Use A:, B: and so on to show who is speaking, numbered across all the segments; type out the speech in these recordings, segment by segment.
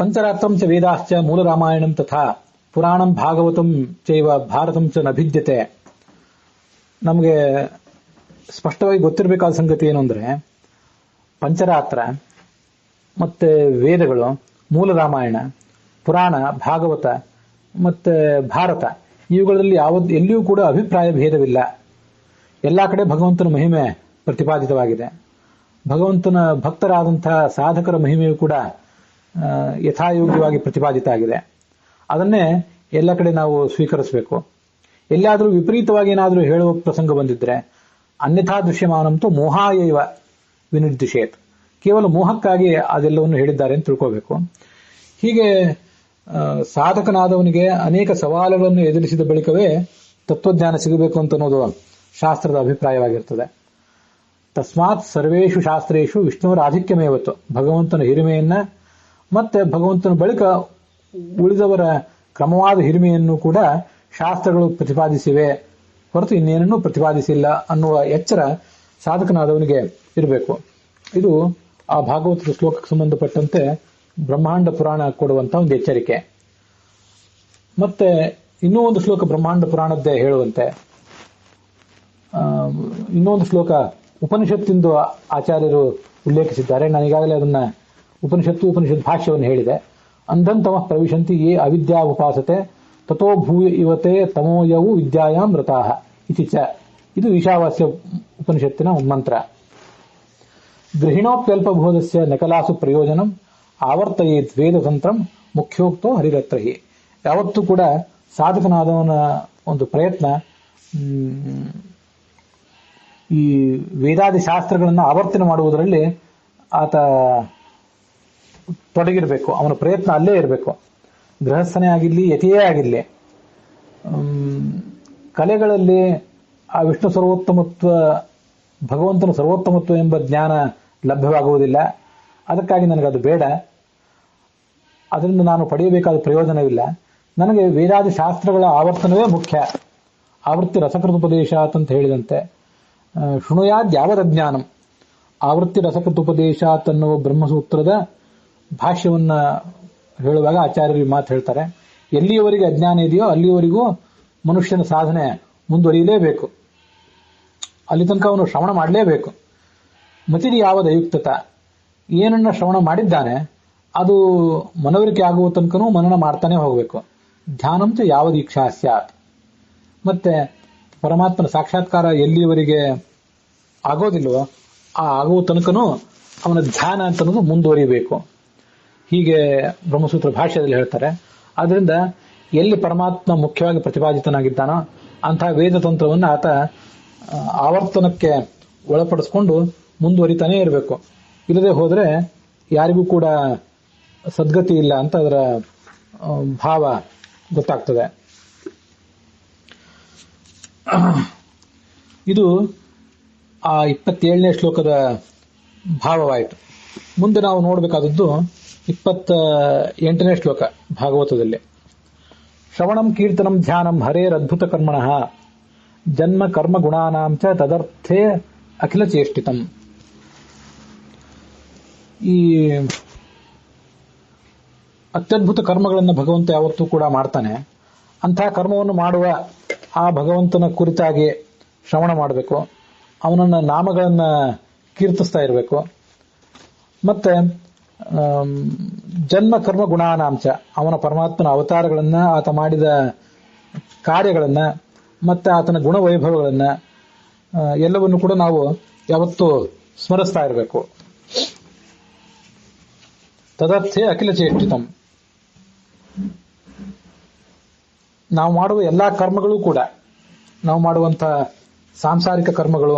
A: ಪಂಚರಾತ್ರಂ ಚ ವೇದಾಶ್ಚ ಮೂಲ ರಾಮಾಯಣಂ ತಥಾ ಪುರಾಣಂ ಭಾಗವತಂ ಚೈವ ಭಾರತಂ ಚ ನ ಭಿದ್ಯತೆ. ನಮಗೆ ಸ್ಪಷ್ಟವಾಗಿ ಗೊತ್ತಿರಬೇಕಾದ ಸಂಗತಿ ಏನು ಅಂದ್ರೆ, ಪಂಚರಾತ್ರ ಮತ್ತೆ ವೇದಗಳು, ಮೂಲ ರಾಮಾಯಣ, ಪುರಾಣ, ಭಾಗವತ ಮತ್ತೆ ಭಾರತ, ಇವುಗಳಲ್ಲಿ ಎಲ್ಲಿಯೂ ಕೂಡ ಅಭಿಪ್ರಾಯ ಭೇದವಿಲ್ಲ. ಎಲ್ಲಾ ಕಡೆ ಭಗವಂತನ ಮಹಿಮೆ ಪ್ರತಿಪಾದಿತವಾಗಿದೆ. ಭಗವಂತನ ಭಕ್ತರಾದಂತಹ ಸಾಧಕರ ಮಹಿಮೆಯು ಕೂಡ ಯಥಾಯೋಗ್ಯವಾಗಿ ಪ್ರತಿಪಾದಿತ ಆಗಿದೆ. ಅದನ್ನೇ ಎಲ್ಲ ಕಡೆ ನಾವು ಸ್ವೀಕರಿಸಬೇಕು. ಎಲ್ಲಾದರೂ ವಿಪರೀತವಾಗಿ ಏನಾದರೂ ಹೇಳುವ ಪ್ರಸಂಗ ಬಂದಿದ್ರೆ ಅನ್ಯಥಾ ದೃಶ್ಯಮಾನಂತೂ ಮೋಹಾಯೈವ ವಿನಿರ್ದಿಶೇತ್, ಕೇವಲ ಮೋಹಕ್ಕಾಗಿ ಅದೆಲ್ಲವನ್ನು ಹೇಳಿದ್ದಾರೆ ಅಂತ ತಿಳ್ಕೋಬೇಕು. ಹೀಗೆ ಸಾಧಕನಾದವನಿಗೆ ಅನೇಕ ಸವಾಲುಗಳನ್ನು ಎದುರಿಸಿದ ಬಳಿಕವೇ ತತ್ವಜ್ಞಾನ ಸಿಗಬೇಕು ಅಂತ ಅನ್ನೋದು ಶಾಸ್ತ್ರದ ಅಭಿಪ್ರಾಯವಾಗಿರ್ತದೆ. ತಸ್ಮಾತ್ ಸರ್ವೇಷು ಶಾಸ್ತ್ರೇಷು ವಿಷ್ಣುವರ ಆಧಿಕ್ಯಮೇವತ್ತು, ಭಗವಂತನ ಹಿರಿಮೆಯನ್ನ ಮತ್ತೆ ಭಗವಂತನ ಬಳಿಕ ಉಳಿದವರ ಕ್ರಮವಾದ ಹಿರಿಮೆಯನ್ನು ಕೂಡ ಶಾಸ್ತ್ರಗಳು ಪ್ರತಿಪಾದಿಸಿವೆ ಹೊರತು ಇನ್ನೇನನ್ನೂ ಪ್ರತಿಪಾದಿಸಿಲ್ಲ ಅನ್ನುವ ಎಚ್ಚರ ಸಾಧಕನಾದವನಿಗೆ ಇರಬೇಕು. ಇದು ಆ ಭಾಗವತದ ಶ್ಲೋಕಕ್ಕೆ ಸಂಬಂಧಪಟ್ಟಂತೆ ಬ್ರಹ್ಮಾಂಡ ಪುರಾಣ ಕೊಡುವಂತಹ ಒಂದು ಎಚ್ಚರಿಕೆ. ಮತ್ತೆ ಇನ್ನೂ ಒಂದು ಶ್ಲೋಕ ಬ್ರಹ್ಮಾಂಡ ಪುರಾಣದ್ದೇ ಹೇಳುವಂತೆ, ಇನ್ನೊಂದು ಶ್ಲೋಕ ಉಪನಿಷತ್ತಿಂದು ಆಚಾರ್ಯರು ಉಲ್ಲೇಖಿಸಿದ್ದಾರೆ. ನಾನು ಈಗಾಗಲೇ ಅದನ್ನ ಉಪನಿಷತ್ ಭಾಷ್ಯವನ್ನು ಹೇಳಿದೆ. ಅಂಧಂತಮಃ ಪ್ರವಿಶಂತಿ ಯೇ ಅವಿದ್ಯಾ ಉಪಾಸತೆ ತಥೋ ಭೂಯ ಇವತೆ ತಮೋಯವು ವಿದ್ಯಾಯಾಂ ರತಾಃ ಇತಿ ಚ. ಇದು ಈಶಾವಾಸ್ಯ ಉಪನಿಷತ್ತಿನ ಮಂತ್ರ. ಗೃಹಿಣೋಪ್ಯಲ್ಪಬೋಧಸ್ಯ ನಕಲಾಸು ಪ್ರಯೋಜನಂ ಆವರ್ತಯೇತ್ ವೇದತಂತ್ರಂ ಮುಖ್ಯೋಕ್ತೋ ಹರಿರತ್ರಹಿ. ಯಾವತ್ತೂ ಕೂಡ ಸಾಧಕನಾದವನ ಒಂದು ಪ್ರಯತ್ನ ಈ ವೇದಾದಿ ಶಾಸ್ತ್ರಗಳನ್ನು ಆವರ್ತನೆ ಮಾಡುವುದರಲ್ಲಿ ಆತ ತೊಡಗಿರಬೇಕು. ಅವನ ಪ್ರಯತ್ನ ಅಲ್ಲೇ ಇರಬೇಕು. ಗೃಹಸ್ಥನೇ ಆಗಿರ್ಲಿ, ಯತಿಯೇ ಆಗಿರ್ಲಿ, ಕಲೆಗಳಲ್ಲಿ ಆ ವಿಷ್ಣು ಸರ್ವೋತ್ತಮತ್ವ, ಭಗವಂತನ ಸರ್ವೋತ್ತಮತ್ವ ಎಂಬ ಜ್ಞಾನ ಲಭ್ಯವಾಗುವುದಿಲ್ಲ. ಅದಕ್ಕಾಗಿ ನನಗದು ಬೇಡ, ಅದರಿಂದ ನಾನು ಪಡೆಯಬೇಕಾದ ಪ್ರಯೋಜನವಿಲ್ಲ. ನನಗೆ ವೇದಾದಿ ಶಾಸ್ತ್ರಗಳ ಆವರ್ತನವೇ ಮುಖ್ಯ. ಆವೃತ್ತಿ ರಸಕೃತೋಪದೇಶಾತ್ ಅಂತ ಹೇಳಿದಂತೆ, ಶೃಣುಯಾದ್ ಯಾವದಜ್ಞಾನಂ, ಆವೃತ್ತಿ ರಸಕೃತೋಪದೇಶಾತ್ ಅನ್ನುವ ಬ್ರಹ್ಮಸೂತ್ರದ ಭಾಷ್ಯವನ್ನ ಹೇಳುವಾಗ ಆಚಾರ್ಯರು ಮಾತು ಹೇಳ್ತಾರೆ. ಎಲ್ಲಿಯವರೆಗೆ ಅಜ್ಞಾನ ಇದೆಯೋ ಅಲ್ಲಿಯವರೆಗೂ ಮನುಷ್ಯನ ಸಾಧನೆ ಮುಂದುವರಿಯಲೇಬೇಕು. ಅಲ್ಲಿ ತನಕ ಅವನು ಶ್ರವಣ ಮಾಡಲೇಬೇಕು. ಮತಿರಿ ಯಾವದ ಅಯುಕ್ತತ, ಏನನ್ನ ಶ್ರವಣ ಮಾಡಿದ್ದಾನೆ ಅದು ಮನವರಿಕೆ ಆಗುವ ತನಕನೂ ಮನನ ಮಾಡ್ತಾನೆ ಹೋಗಬೇಕು. ಧ್ಯಾನಂತ ಯಾವ ದೀಕ್ಷಾ ಸ್ಯಾತ್. ಮತ್ತೆ ಪರಮಾತ್ಮನ ಸಾಕ್ಷಾತ್ಕಾರ ಎಲ್ಲಿಯವರೆಗೆ ಆಗೋದಿಲ್ವೋ ಆ ಆಗುವ ತನಕನೂ ಅವನ ಧ್ಯಾನ ಅಂತ ಅನ್ನೋದು ಮುಂದುವರಿಯಬೇಕು. ಹೀಗೆ ಬ್ರಹ್ಮಸೂತ್ರ ಭಾಷ್ಯದಲ್ಲಿ ಹೇಳ್ತಾರೆ. ಆದ್ರಿಂದ ಎಲ್ಲಿ ಪರಮಾತ್ಮ ಮುಖ್ಯವಾಗಿ ಪ್ರತಿಪಾದಿತನಾಗಿದ್ದಾನೋ ಅಂತಹ ವೇದ ತಂತ್ರವನ್ನು ಆತ ಆವರ್ತನಕ್ಕೆ ಒಳಪಡಿಸಿಕೊಂಡು ಮುಂದುವರಿತಾನೇ ಇರಬೇಕು. ಇಲ್ಲದೆ ಹೋದರೆ ಯಾರಿಗೂ ಕೂಡ ಸದ್ಗತಿ ಇಲ್ಲ ಅಂತ ಅದರ ಭಾವ ಗೊತ್ತಾಗ್ತದೆ. ಇದು ಆ 27ನೇ ಶ್ಲೋಕದ ಭಾವವಾಯಿತು. ಮುಂದೆ ನಾವು ನೋಡಬೇಕಾದದ್ದು 28ನೇ ಶ್ಲೋಕ ಭಾಗವತದಲ್ಲಿ. ಶ್ರವಣಂ ಕೀರ್ತನಂ ಧ್ಯಾನಂ ಹರೇರದ್ಭುತ ಕರ್ಮಣಃ ಜನ್ಮ ಕರ್ಮ ಗುಣಾನಾಂ ಚ ತದರ್ಥೇ ಅಖಿಲ ಚೇಷ್ಟಿತಂ. ಈ ಅತ್ಯದ್ಭುತ ಕರ್ಮಗಳನ್ನು ಭಗವಂತ ಯಾವತ್ತೂ ಕೂಡ ಮಾಡ್ತಾನೆ. ಅಂತಹ ಕರ್ಮವನ್ನು ಮಾಡುವ ಆ ಭಗವಂತನ ಕುರಿತಾಗಿ ಶ್ರವಣ ಮಾಡಬೇಕು. ಅವನನ್ನ ನಾಮಗಳನ್ನ ಕೀರ್ತಿಸ್ತಾ ಇರಬೇಕು. ಮತ್ತೆ ಜನ್ಮ ಕರ್ಮ ಗುಣಾನಾಂಶ, ಅವನ ಪರಮಾತ್ಮನ ಅವತಾರಗಳನ್ನ, ಆತ ಮಾಡಿದ ಕಾರ್ಯಗಳನ್ನ, ಮತ್ತೆ ಆತನ ಗುಣವೈಭವಗಳನ್ನ ಎಲ್ಲವನ್ನು ಕೂಡ ನಾವು ಯಾವತ್ತೂ ಸ್ಮರಿಸ್ತಾ ಇರಬೇಕು. ತದರ್ಥೇ ಅಖಿಲ ಚೇಷ್ಟಿತಂ. ನಾವು ಮಾಡುವ ಎಲ್ಲಾ ಕರ್ಮಗಳು ಕೂಡ, ನಾವು ಮಾಡುವಂತ ಸಾಂಸಾರಿಕ ಕರ್ಮಗಳು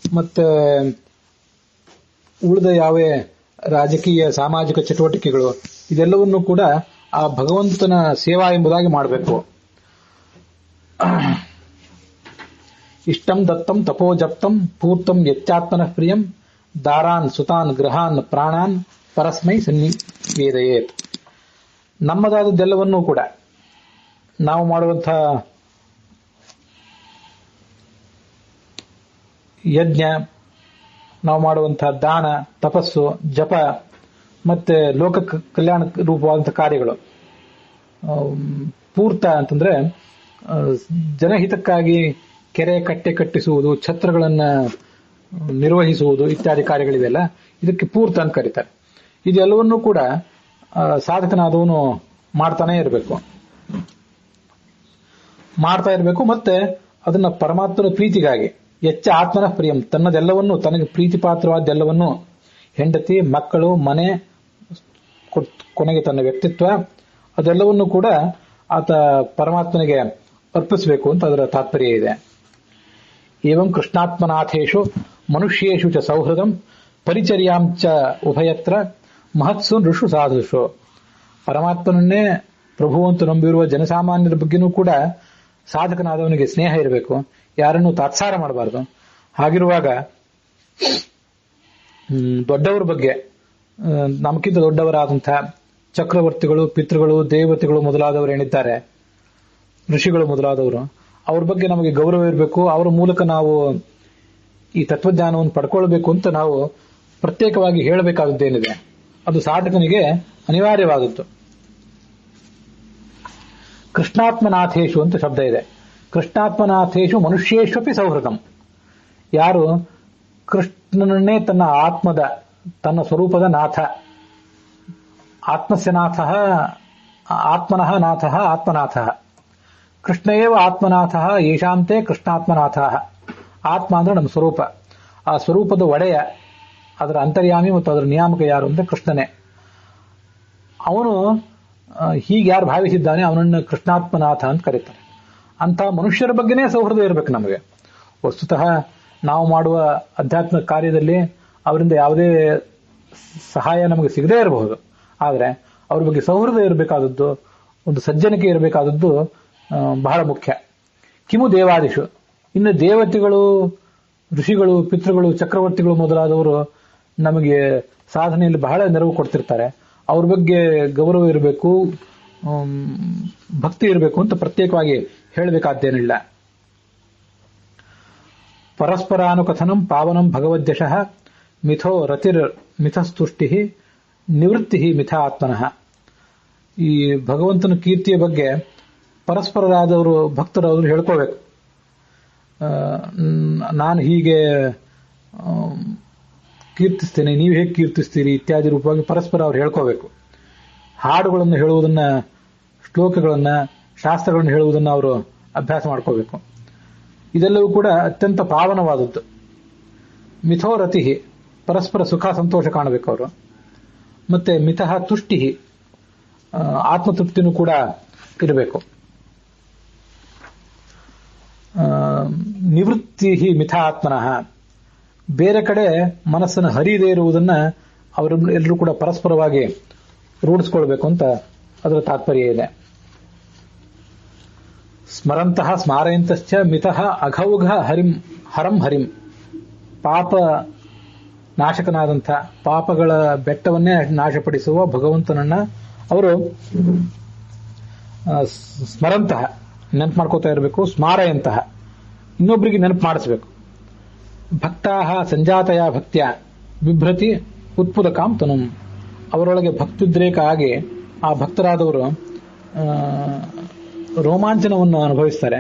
A: ಮತ್ತೆ ಉಳಿದ ಯಾವೇ ರಾಜಕೀಯ ಸಾಮಾಜಿಕ ಚಟುವಟಿಕೆಗಳು, ಇದೆಲ್ಲವನ್ನೂ ಕೂಡ ಆ ಭಗವಂತನ ಸೇವಾ ಎಂಬುದಾಗಿ ಮಾಡಬೇಕು. ಇಷ್ಟಂ ದತ್ತಂ ತಪೋಜಪ್ತಂ ಪೂರ್ತಂ ಯತ್ಯಾತ್ಮನಃ ಪ್ರಿಯಂ ದಾರಾನ್ ಸುತಾನ್ ಗೃಹಾನ್ ಪ್ರಾಣಾನ್ ಪರಸ್ಮೈ ಸನ್ನಿವೇದಯೇತ್. ನಮ್ಮದಾದದ್ದೆಲ್ಲವನ್ನೂ ಕೂಡ ನಾವು ಮಾಡುವಂತಹ ಯಜ್ಞ, ನಾವು ಮಾಡುವಂತಹ ದಾನ, ತಪಸ್ಸು, ಜಪ ಮತ್ತೆ ಲೋಕ ಕಲ್ಯಾಣ ರೂಪವಾದಂತಹ ಕಾರ್ಯಗಳು. ಪೂರ್ತ ಅಂತಂದ್ರೆ ಜನಹಿತಕ್ಕಾಗಿ ಕೆರೆ ಕಟ್ಟೆ ಕಟ್ಟಿಸುವುದು, ಛತ್ರಗಳನ್ನ ನಿರ್ವಹಿಸುವುದು ಇತ್ಯಾದಿ ಕಾರ್ಯಗಳಿವೆಯಲ್ಲ, ಇದಕ್ಕೆ ಪೂರ್ತ ಅಂತ ಕರೀತಾರೆ. ಇದೆಲ್ಲವನ್ನೂ ಕೂಡ ಸಾಧಕನಾದವನು ಮಾಡ್ತಾ ಇರಬೇಕು. ಮತ್ತೆ ಅದನ್ನ ಪರಮಾತ್ಮನ ಪ್ರೀತಿಗಾಗಿ ಎಚ್ಚ ಆತ್ಮನ ಪ್ರಿಯಂ, ತನ್ನದೆಲ್ಲವನ್ನು, ತನಗೆ ಪ್ರೀತಿ ಪಾತ್ರವಾದ್ದೆಲ್ಲವನ್ನು, ಹೆಂಡತಿ, ಮಕ್ಕಳು, ಮನೆ, ಕೊನೆಗೆ ತನ್ನ ವ್ಯಕ್ತಿತ್ವ, ಅದೆಲ್ಲವನ್ನು ಕೂಡ ಆತ ಪರಮಾತ್ಮನಿಗೆ ಅರ್ಪಿಸಬೇಕು ಅಂತ ಅದರ ತಾತ್ಪರ್ಯ ಇದೆ. ಏವಂ ಕೃಷ್ಣಾತ್ಮನಾಥೇಶು ಮನುಷ್ಯೇಶು ಚ ಸೌಹೃದಂ ಪರಿಚರ್ಯಾಂ ಚ ಉಭಯತ್ರ ಮಹತ್ಸು ನೃಷು ಸಾಧುಷು. ಪರಮಾತ್ಮನನ್ನೇ ಪ್ರಭುವಂತೂ ನಂಬಿರುವ ಜನಸಾಮಾನ್ಯರ ಬಗ್ಗೆನೂ ಕೂಡ ಸಾಧಕನಾದವನಿಗೆ ಸ್ನೇಹ ಇರಬೇಕು, ಯಾರನ್ನು ತಾತ್ಸಾರ ಮಾಡಬಾರದು. ಹಾಗಿರುವಾಗ ದೊಡ್ಡವರ ಬಗ್ಗೆ, ನಮಗಿಂತ ದೊಡ್ಡವರಾದಂತಹ ಚಕ್ರವರ್ತಿಗಳು, ಪಿತೃಗಳು, ದೇವತೆಗಳು ಮೊದಲಾದವರು ಏನಿದ್ದಾರೆ, ಋಷಿಗಳು ಮೊದಲಾದವರು, ಅವ್ರ ಬಗ್ಗೆ ನಮಗೆ ಗೌರವ ಇರಬೇಕು. ಅವರ ಮೂಲಕ ನಾವು ಈ ತತ್ವಜ್ಞಾನವನ್ನು ಪಡ್ಕೊಳ್ಬೇಕು ಅಂತ ನಾವು ಪ್ರತ್ಯೇಕವಾಗಿ ಹೇಳಬೇಕಾದದ್ದೇನಿದೆ, ಅದು ಸಾಧಕನಿಗೆ ಅನಿವಾರ್ಯವಾದದ್ದು. ಕೃಷ್ಣಾತ್ಮನಾಥೇಶು ಅಂತ ಶಬ್ದ ಇದೆ. ಕೃಷ್ಣಾತ್ಮನಾಥೇಶು ಮನುಷ್ಯೇಶ್ವಪಿ ಸೌಹೃದಂ. ಯಾರು ಕೃಷ್ಣನನ್ನೇ ತನ್ನ ಆತ್ಮದ, ತನ್ನ ಸ್ವರೂಪದ ನಾಥ, ಆತ್ಮಸ್ಯ ನಾಥ, ಆತ್ಮನಃ ನಾಥ, ಆತ್ಮನಾಥ, ಕೃಷ್ಣಯೇವ ಆತ್ಮನಾಥ, ಯೇಷಾಂತೆ ಕೃಷ್ಣಾತ್ಮನಾಥ. ಆತ್ಮ ಅಂದ್ರೆ ನಮ್ಮ ಸ್ವರೂಪ, ಆ ಸ್ವರೂಪದ ಒಡೆಯ, ಅದರ ಅಂತರ್ಯಾಮಿ ಮತ್ತು ಅದರ ನಿಯಾಮಕ ಯಾರು ಅಂದ್ರೆ ಕೃಷ್ಣನೇ. ಅವನು ಹೀಗೆ ಯಾರು ಭಾವಿಸಿದ್ದಾನೆ ಅವನನ್ನು ಕೃಷ್ಣಾತ್ಮನಾಥ ಅಂತ ಕರೀತಾರೆ. ಅಂತ ಮನುಷ್ಯರ ಬಗ್ಗೆನೇ ಸೌಹೃದ ಇರಬೇಕು ನಮಗೆ. ವಸ್ತುತಃ ನಾವು ಮಾಡುವ ಅಧ್ಯಾತ್ಮ ಕಾರ್ಯದಲ್ಲಿ ಅವರಿಂದ ಯಾವುದೇ ಸಹಾಯ ನಮಗೆ ಸಿಗದೇ ಇರಬಹುದು, ಆದರೆ ಅವ್ರ ಬಗ್ಗೆ ಸೌಹೃದ ಇರಬೇಕಾದದ್ದು, ಒಂದು ಸಜ್ಜನಿಕೆ ಇರಬೇಕಾದದ್ದು ಬಹಳ ಮುಖ್ಯ. ಕಿಮು ದೇವಾದಿಶು, ಇನ್ನು ದೇವತೆಗಳು, ಋಷಿಗಳು, ಪಿತೃಗಳು, ಚಕ್ರವರ್ತಿಗಳು ಮೊದಲಾದವರು ನಮಗೆ ಸಾಧನೆಯಲ್ಲಿ ಬಹಳ ನೆರವು ಕೊಡ್ತಿರ್ತಾರೆ. ಅವ್ರ ಬಗ್ಗೆ ಗೌರವ ಇರಬೇಕು, ಭಕ್ತಿ ಇರಬೇಕು ಅಂತ ಪ್ರತ್ಯೇಕವಾಗಿ ಹೇಳಬೇಕಾದ್ದೇನಿಲ್ಲ. ಪರಸ್ಪರಾನುಕಥನಂ ಪಾವನಂ ಭಗವದ್ಯಶಃ ಮಿಥೋ ರತಿರ್ ಮಿಥಸ್ತುಷ್ಟಿ ನಿವೃತ್ತಿ ಮಿಥ ಆತ್ಮನಃ. ಈ ಭಗವಂತನ ಕೀರ್ತಿಯ ಬಗ್ಗೆ ಪರಸ್ಪರರಾದವರು, ಭಕ್ತರಾದವರು ಹೇಳ್ಕೋಬೇಕು. ನಾನು ಹೀಗೆ ಕೀರ್ತಿಸ್ತೇನೆ, ನೀವು ಹೇಗೆ ಕೀರ್ತಿಸ್ತೀರಿ ಇತ್ಯಾದಿ ರೂಪವಾಗಿ ಪರಸ್ಪರ ಅವ್ರು ಹೇಳ್ಕೋಬೇಕು. ಹಾಡುಗಳನ್ನು ಹೇಳುವುದನ್ನ, ಶ್ಲೋಕಗಳನ್ನ, ಶಾಸ್ತ್ರಗಳನ್ನು ಹೇಳುವುದನ್ನು ಅವರು ಅಭ್ಯಾಸ ಮಾಡ್ಕೋಬೇಕು. ಇದೆಲ್ಲವೂ ಕೂಡ ಅತ್ಯಂತ ಪಾವನವಾದದ್ದು. ಮಿಥೋ ರತಿ, ಪರಸ್ಪರ ಸುಖ ಸಂತೋಷ ಕಾಣಬೇಕು ಅವರು. ಮತ್ತೆ ಮಿತಃ ತುಷ್ಟಿ, ಆತ್ಮತೃಪ್ತಿನೂ ಕೂಡ ಇರಬೇಕು. ನಿವೃತ್ತಿ ಮಿಥ ಆತ್ಮನಃ, ಬೇರೆ ಕಡೆ ಮನಸ್ಸನ್ನು ಹರಿಯದೇ ಇರುವುದನ್ನ ಅವರೆಲ್ಲರೂ ಕೂಡ ಪರಸ್ಪರವಾಗಿ ರೂಢಿಸ್ಕೊಳ್ಬೇಕು ಅಂತ ಅದರ ತಾತ್ಪರ್ಯ ಇದೆ. ಸ್ಮರಂತಹ ಸ್ಮಾರಯಂತಶ್ಚ ಮಿತಃ ಅಘೌಘ ಹರಂ ಹರಿಂ. ಪಾಪ ನಾಶಕನಾದಂಥ, ಪಾಪಗಳ ಬೆಟ್ಟವನ್ನೇ ನಾಶಪಡಿಸುವ ಭಗವಂತನನ್ನ ಅವರು ಸ್ಮರಂತಹ, ನೆನಪು ಮಾಡ್ಕೋತಾ ಇರಬೇಕು. ಸ್ಮಾರಯಂತಹ, ಇನ್ನೊಬ್ಬರಿಗೆ ನೆನಪು ಮಾಡಿಸ್ಬೇಕು. ಭಕ್ತಾಹ ಸಂಜಾತಯ ಭಕ್ತ್ಯ ಬಿಭ್ರತಿ ಉತ್ಪುದಕಾಂ ತನುಂ. ಅವರೊಳಗೆ ಭಕ್ತಿದ್ರೇಕ ಆಗಿ ಆ ಭಕ್ತರಾದವರು ರೋಮಾಂಚನವನ್ನು ಅನುಭವಿಸ್ತಾರೆ.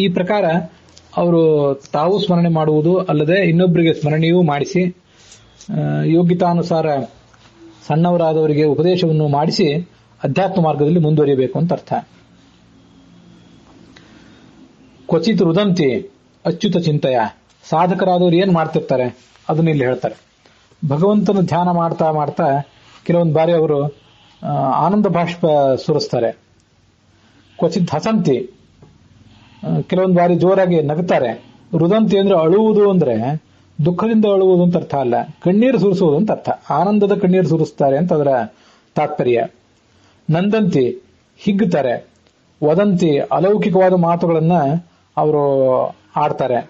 A: ಈ ಪ್ರಕಾರ ಅವರು ತಾವು ಸ್ಮರಣೆ ಮಾಡುವುದು ಅಲ್ಲದೆ ಇನ್ನೊಬ್ಬರಿಗೆ ಸ್ಮರಣೆಯೂ ಮಾಡಿಸಿ, ಯೋಗ್ಯತಾನುಸಾರ ಸಣ್ಣವರಾದವರಿಗೆ ಉಪದೇಶವನ್ನು ಮಾಡಿಸಿ ಅಧ್ಯಾತ್ಮ ಮಾರ್ಗದಲ್ಲಿ ಮುಂದುವರಿಯಬೇಕು ಅಂತ ಅರ್ಥ. ಕ್ವಚಿತ್ ರುದಂತಿ ಅಚ್ಯುತ ಚಿಂತೆಯ. ಸಾಧಕರಾದವರು ಏನ್ ಮಾಡ್ತಿರ್ತಾರೆ ಅದನ್ನ ಇಲ್ಲಿ ಹೇಳ್ತಾರೆ. ಭಗವಂತನ ಧ್ಯಾನ ಮಾಡ್ತಾ ಮಾಡ್ತಾ ಕೆಲವೊಂದು ಬಾರಿ ಅವರು ಆನಂದ ಬಾಷ್ಪ ಸುರಿಸ್ತಾರೆ. ಕ್ವಚಿತ್ ಹಸಂತಿ, ಕೆಲವೊಂದು ಬಾರಿ ಜೋರಾಗಿ ನಗುತ್ತಾರೆ. ರುದಂತಿ ಅಂದ್ರೆ ಅಳುವುದು ಅಂದ್ರೆ ದುಃಖದಿಂದ ಅಳುವುದು ಅಂತ ಅರ್ಥ ಅಲ್ಲ, ಕಣ್ಣೀರು ಸುರಿಸುವುದು ಅಂತ ಅರ್ಥ. ಆನಂದದ ಕಣ್ಣೀರು ಸುರಿಸ್ತಾರೆ ಅಂತ ಅದರ ತಾತ್ಪರ್ಯ. ನಂದಂತಿ, ಹಿಗ್ಗುತ್ತಾರೆ. ವದಂತಿ, ಅಲೌಕಿಕವಾದ ಮಾತುಗಳನ್ನ ಅವರು ಆಡ್ತಾರೆ.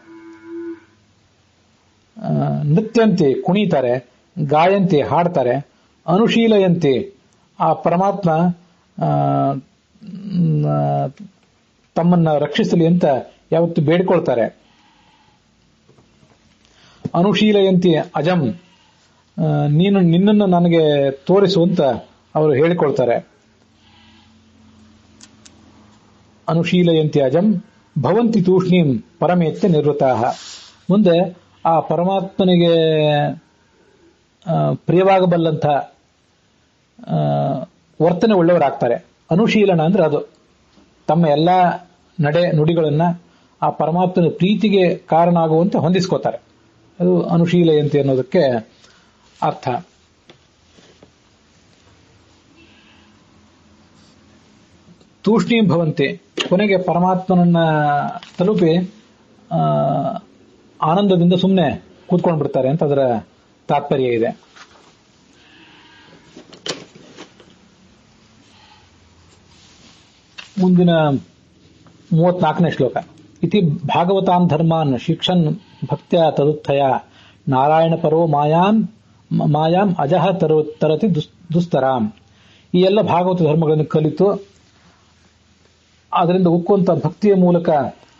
A: ನೃತ್ಯಂತಿ, ಕುಣಿತಾರೆ. ಗಾಯಂತಿ, ಹಾಡ್ತಾರೆ. ಅನುಶೀಲಯಂತಿ, ಆ ಪರಮಾತ್ಮ ತಮ್ಮನ್ನ ರಕ್ಷಿಸಲಿ ಅಂತ ಯಾವತ್ತು ಬೇಡಿಕೊಳ್ತಾರೆ. ಅನುಶೀಲಯಂತಿ ಅಜಂ, ನಿನ್ನನ್ನು ನನಗೆ ತೋರಿಸುವಂತ ಅವರು ಹೇಳಿಕೊಳ್ತಾರೆ. ಅನುಶೀಲಯಂತ್ಯಾಜಂ ಭವಂತಿ ತೂಷ್ಣೀಂ ಪರಮೇತ್ಯ ನಿರ್ವೃತಾಹ. ಮುಂದೆ ಆ ಪರಮಾತ್ಮನಿಗೆ ಪ್ರಿಯವಾಗಬಲ್ಲಂಥ ವರ್ತನೆ ಉಳ್ಳವರಾಗ್ತಾರೆ. ಅನುಶೀಲನ ಅಂದ್ರೆ ಅದು ತಮ್ಮ ಎಲ್ಲ ನಡೆ ನುಡಿಗಳನ್ನ ಆ ಪರಮಾತ್ಮನ ಪ್ರೀತಿಗೆ ಕಾರಣ ಆಗುವಂತೆ ಹೊಂದಿಸ್ಕೋತಾರೆ. ಅದು ಅನುಶೀಲಯಂತಿ ಅನ್ನೋದಕ್ಕೆ ಅರ್ಥ. ತೂಷ್ಣೀಂ ಭವಂತಿ, ಕೊನೆಗೆ ಪರಮಾತ್ಮನನ್ನ ತಲುಪಿ ಆನಂದದಿಂದ ಸುಮ್ಮನೆ ಕೂತ್ಕೊಂಡು ಬಿಡ್ತಾರೆ ಅಂತ ಅದರ ತಾತ್ಪರ್ಯ ಇದೆ. ಮುಂದಿನ 34ನೇ ಶ್ಲೋಕ. ಇತಿ ಭಾಗವತಾನ್ ಧರ್ಮಾನ್ ಶಿಕ್ಷನ್ ಭಕ್ತ್ಯ ತದುತ್ಥಯ ನಾರಾಯಣ ಪರೋ ಮಾಯಾಂ ಅಜಹ ತರತಿ ದುಸ್ತರಾಂ. ಈ ಎಲ್ಲ ಭಾಗವತ ಧರ್ಮಗಳನ್ನು ಕಲಿತು ಅದರಿಂದ ಉಕ್ಕುವಂತ ಭಕ್ತಿಯ ಮೂಲಕ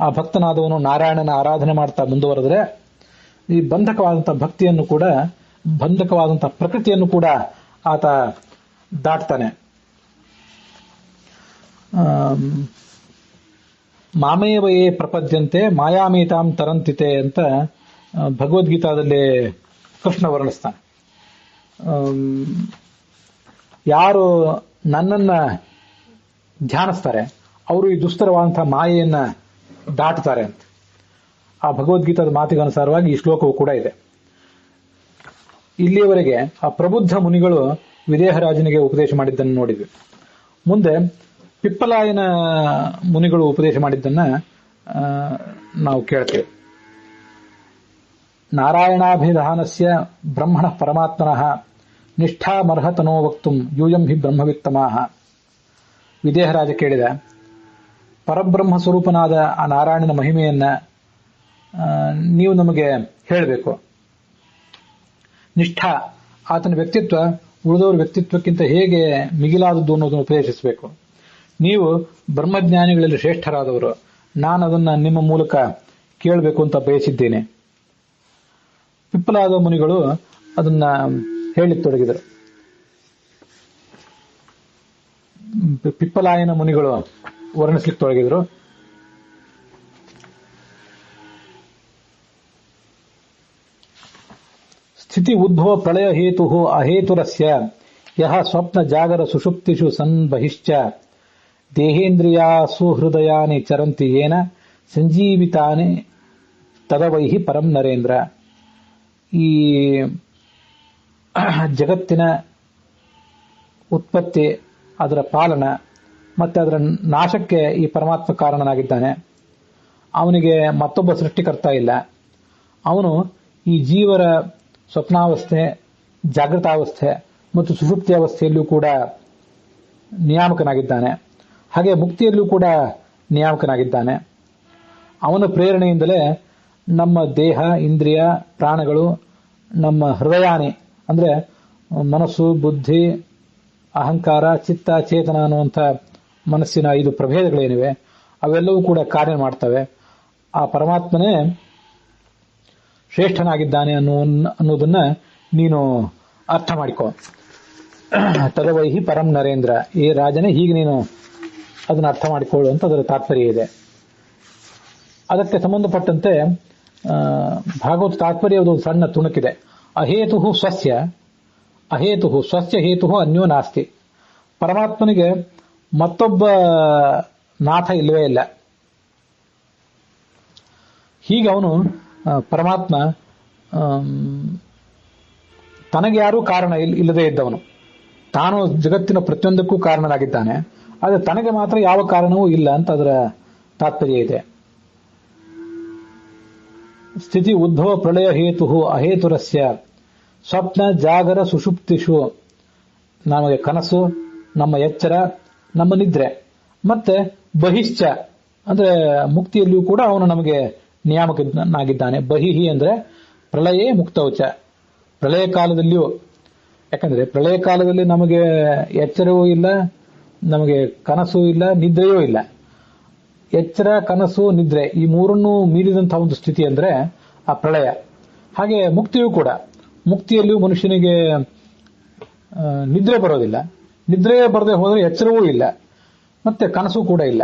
A: ಆ ಭಕ್ತನಾದವನು ನಾರಾಯಣನ ಆರಾಧನೆ ಮಾಡ್ತಾ ಮುಂದುವರೆದ್ರೆ ಈ ಬಂಧಕವಾದಂತಹ ಭಕ್ತಿಯನ್ನು ಕೂಡ, ಬಂಧಕವಾದಂತಹ ಪ್ರಕೃತಿಯನ್ನು ಕೂಡ ಆತ ದಾಟ್ತಾನೆ. ಮಾಮೇವಯೇ ಪ್ರಪದ್ಯಂತೆ ಮಾಯಾಮೇತಾಂ ತರಂತಿತೆ ಅಂತ ಭಗವದ್ಗೀತಾದಲ್ಲಿ ಕೃಷ್ಣ ವರ್ಣಿಸ್ತಾನೆ. ಯಾರು ನನ್ನನ್ನ ಧ್ಯಾನಿಸ್ತಾರೆ ಅವರು ಈ ದುಸ್ತರವಾದಂತಹ ಮಾಯೆಯನ್ನ ದಾಟುತ್ತಾರೆ ಅಂತ ಆ ಭಗವದ್ಗೀತಾದ ಮಾತಿಗನುಸಾರವಾಗಿ ಈ ಶ್ಲೋಕವು ಕೂಡ ಇದೆ. ಇಲ್ಲಿಯವರೆಗೆ ಆ ಪ್ರಬುದ್ಧ ಮುನಿಗಳು ವಿದೇಹರಾಜನಿಗೆ ಉಪದೇಶ ಮಾಡಿದ್ದನ್ನು ನೋಡಿದ್ವಿ. ಮುಂದೆ ಪಿಪ್ಪಲಾಯನ ಮುನಿಗಳು ಉಪದೇಶ ಮಾಡಿದ್ದನ್ನ ನಾವು ಕೇಳ್ತೇವೆ. ನಾರಾಯಣಾಭಿಧಾನಸ್ಯ ಬ್ರಹ್ಮಣ ಪರಮಾತ್ಮನಃ ನಿಷ್ಠಾಮರ್ಹತನೋ ವಕ್ತುಂ ಯೂಯಂ ಹಿ ಬ್ರಹ್ಮವಿತ್ತಮಾಹ. ವಿದೇಹರಾಜ ಕೇಳಿದ, ಪರಬ್ರಹ್ಮ ಸ್ವರೂಪನಾದ ಆ ನಾರಾಯಣನ ಮಹಿಮೆಯನ್ನ ನೀವು ನಮಗೆ ಹೇಳಬೇಕು. ನಿಷ್ಠಾ, ಆತನ ವ್ಯಕ್ತಿತ್ವ ಉಳಿದವರ ವ್ಯಕ್ತಿತ್ವಕ್ಕಿಂತ ಹೇಗೆ ಮಿಗಿಲಾದದ್ದು ಅನ್ನೋದನ್ನು ಉಪದೇಶಿಸಬೇಕು. ನೀವು ಬ್ರಹ್ಮಜ್ಞಾನಿಗಳಲ್ಲಿ ಶ್ರೇಷ್ಠರಾದವರು, ನಾನು ಅದನ್ನ ನಿಮ್ಮ ಮೂಲಕ ಕೇಳಬೇಕು ಅಂತ ಬಯಸಿದ್ದೇನೆ. ಪಿಪ್ಪಲಾದ ಮುನಿಗಳು ಅದನ್ನ ಹೇಳಿತೊಡಗಿದರು. ಪಿಪ್ಪಲಾಯನ ಮುನಿಗಳು ವರ್ಣಿಸ್ಲಿಕ್ಕೆ ತೊಡಗಿದ್ರು. ಸ್ಥಿತಿ ಉದ್ಭವ ಪ್ರಳಯ ಹೇತು ಅಹೇತುರಸ್ಯ ಯಹ ಸ್ವಪ್ನ ಜಾಗರ ಸುಷುಪ್ತಿಷು ಸನ್ಬಹಿಶ್ಚ ದೇಹೇಂದ್ರಿಯಾಸು ಹೃದಯಾನಿ ಚರಂತಿ ಯೇನ ಸಂಜೀವಿತಾನಿ ತದವೈಹಿ ಪರಂ ನರೇಂದ್ರ. ಈ ಜಗತ್ತಿನ ಉತ್ಪತ್ತಿ, ಅದರ ಪಾಲನ ಮತ್ತೆ ಅದರ ನಾಶಕ್ಕೆ ಈ ಪರಮಾತ್ಮ ಕಾರಣನಾಗಿದ್ದಾನೆ. ಅವನಿಗೆ ಮತ್ತೊಬ್ಬ ಸೃಷ್ಟಿಕರ್ತ ಇಲ್ಲ. ಅವನು ಈ ಜೀವರ ಸ್ವಪ್ನಾವಸ್ಥೆ, ಜಾಗೃತಾವಸ್ಥೆ ಮತ್ತು ಸುಷುಪ್ತಿ ಅವಸ್ಥೆಯಲ್ಲೂ ಕೂಡ ನಿಯಾಮಕನಾಗಿದ್ದಾನೆ. ಹಾಗೆ ಮುಕ್ತಿಯಲ್ಲೂ ಕೂಡ ನಿಯಾಮಕನಾಗಿದ್ದಾನೆ. ಅವನ ಪ್ರೇರಣೆಯಿಂದಲೇ ನಮ್ಮ ದೇಹ, ಇಂದ್ರಿಯ, ಪ್ರಾಣಗಳು, ನಮ್ಮ ಹೃದಯಾನಿ ಅಂದ್ರೆ ಮನಸ್ಸು, ಬುದ್ಧಿ, ಅಹಂಕಾರ, ಚಿತ್ತ, ಚೇತನ ಅನ್ನುವಂಥ ಮನಸ್ಸಿನ 5 ಪ್ರಭೇದಗಳೇನಿವೆ ಅವೆಲ್ಲವೂ ಕೂಡ ಕಾರ್ಯ ಮಾಡ್ತವೆ. ಆ ಪರಮಾತ್ಮನೇ ಶ್ರೇಷ್ಠನಾಗಿದ್ದಾನೆ ಅನ್ನೋದನ್ನ ನೀನು ಅರ್ಥ ಮಾಡಿಕೋ. ತದವೈಹಿ ಪರಂ ನರೇಂದ್ರ, ಈ ರಾಜನೇ ಹೀಗೆ ನೀನು ಅದನ್ನು ಅರ್ಥ ಮಾಡಿಕೊಳ್ಳು ಅಂತ ಅದರ ತಾತ್ಪರ್ಯ ಇದೆ. ಅದಕ್ಕೆ ಸಂಬಂಧಪಟ್ಟಂತೆ ಭಾಗವತ ತಾತ್ಪರ್ಯದ ಒಂದು ಸಣ್ಣ ತುಣುಕಿದೆ. ಅಹೇತು ಸ್ವಸ್ಯ ಹೇತು ಅನ್ಯೋ ನಾಸ್ತಿ. ಪರಮಾತ್ಮನಿಗೆ ಮತ್ತೊಬ್ಬ ನಾಥ ಇಲ್ಲವೇ ಇಲ್ಲ. ಹೀಗೆ ಅವನು ಪರಮಾತ್ಮ ತನಗೆ ಯಾರೂ ಕಾರಣ ಇಲ್ಲದೆ ಇದ್ದವನು. ತಾನು ಜಗತ್ತಿನ ಪ್ರತಿಯೊಂದಕ್ಕೂ ಕಾರಣನಾಗಿದ್ದಾನೆ, ಆದರೆ ತನಗೆ ಮಾತ್ರ ಯಾವ ಕಾರಣವೂ ಇಲ್ಲ ಅಂತ ಅದರ ತಾತ್ಪರ್ಯ ಇದೆ. ಸ್ಥಿತಿ ಉದ್ಭವ ಪ್ರಳಯ ಹೇತು ಅಹೇತುರಸ್ಯ ಸ್ವಪ್ನ ಜಾಗರ ಸುಷುಪ್ತಿಷು. ನಮಗೆ ಕನಸು, ನಮ್ಮ ಎಚ್ಚರ, ನಮ್ಮ ನಿದ್ರೆ, ಮತ್ತೆ ಬಹಿಶ್ಚ ಅಂದ್ರೆ ಮುಕ್ತಿಯಲ್ಲಿಯೂ ಕೂಡ ಅವನು ನಮಗೆ ನಿಯಾಮಕನಾಗಿದ್ದಾನೆ. ಬಹಿಹಿ ಅಂದ್ರೆ ಪ್ರಳಯೇ ಮುಕ್ತೌಚ, ಪ್ರಳಯ ಕಾಲದಲ್ಲಿಯೂ. ಯಾಕಂದ್ರೆ ಪ್ರಳಯ ಕಾಲದಲ್ಲಿ ನಮಗೆ ಎಚ್ಚರವೂ ಇಲ್ಲ, ನಮಗೆ ಕನಸು ಇಲ್ಲ, ನಿದ್ರೆಯೂ ಇಲ್ಲ. ಎಚ್ಚರ, ಕನಸು, ನಿದ್ರೆ ಈ ಮೂರನ್ನೂ ಮೀರಿದಂತಹ ಒಂದು ಸ್ಥಿತಿ ಅಂದ್ರೆ ಆ ಪ್ರಳಯ. ಹಾಗೆ ಮುಕ್ತಿಯೂ ಕೂಡ ಮುಕ್ತಿಯಲ್ಲಿಯೂ ಮನುಷ್ಯನಿಗೆ ನಿದ್ರೆ ಬರೋದಿಲ್ಲ. ನಿದ್ರೆ ಬರದೆ ಹೋದರೆ ಎಚ್ಚರವೂ ಇಲ್ಲ, ಮತ್ತೆ ಕನಸು ಕೂಡ ಇಲ್ಲ.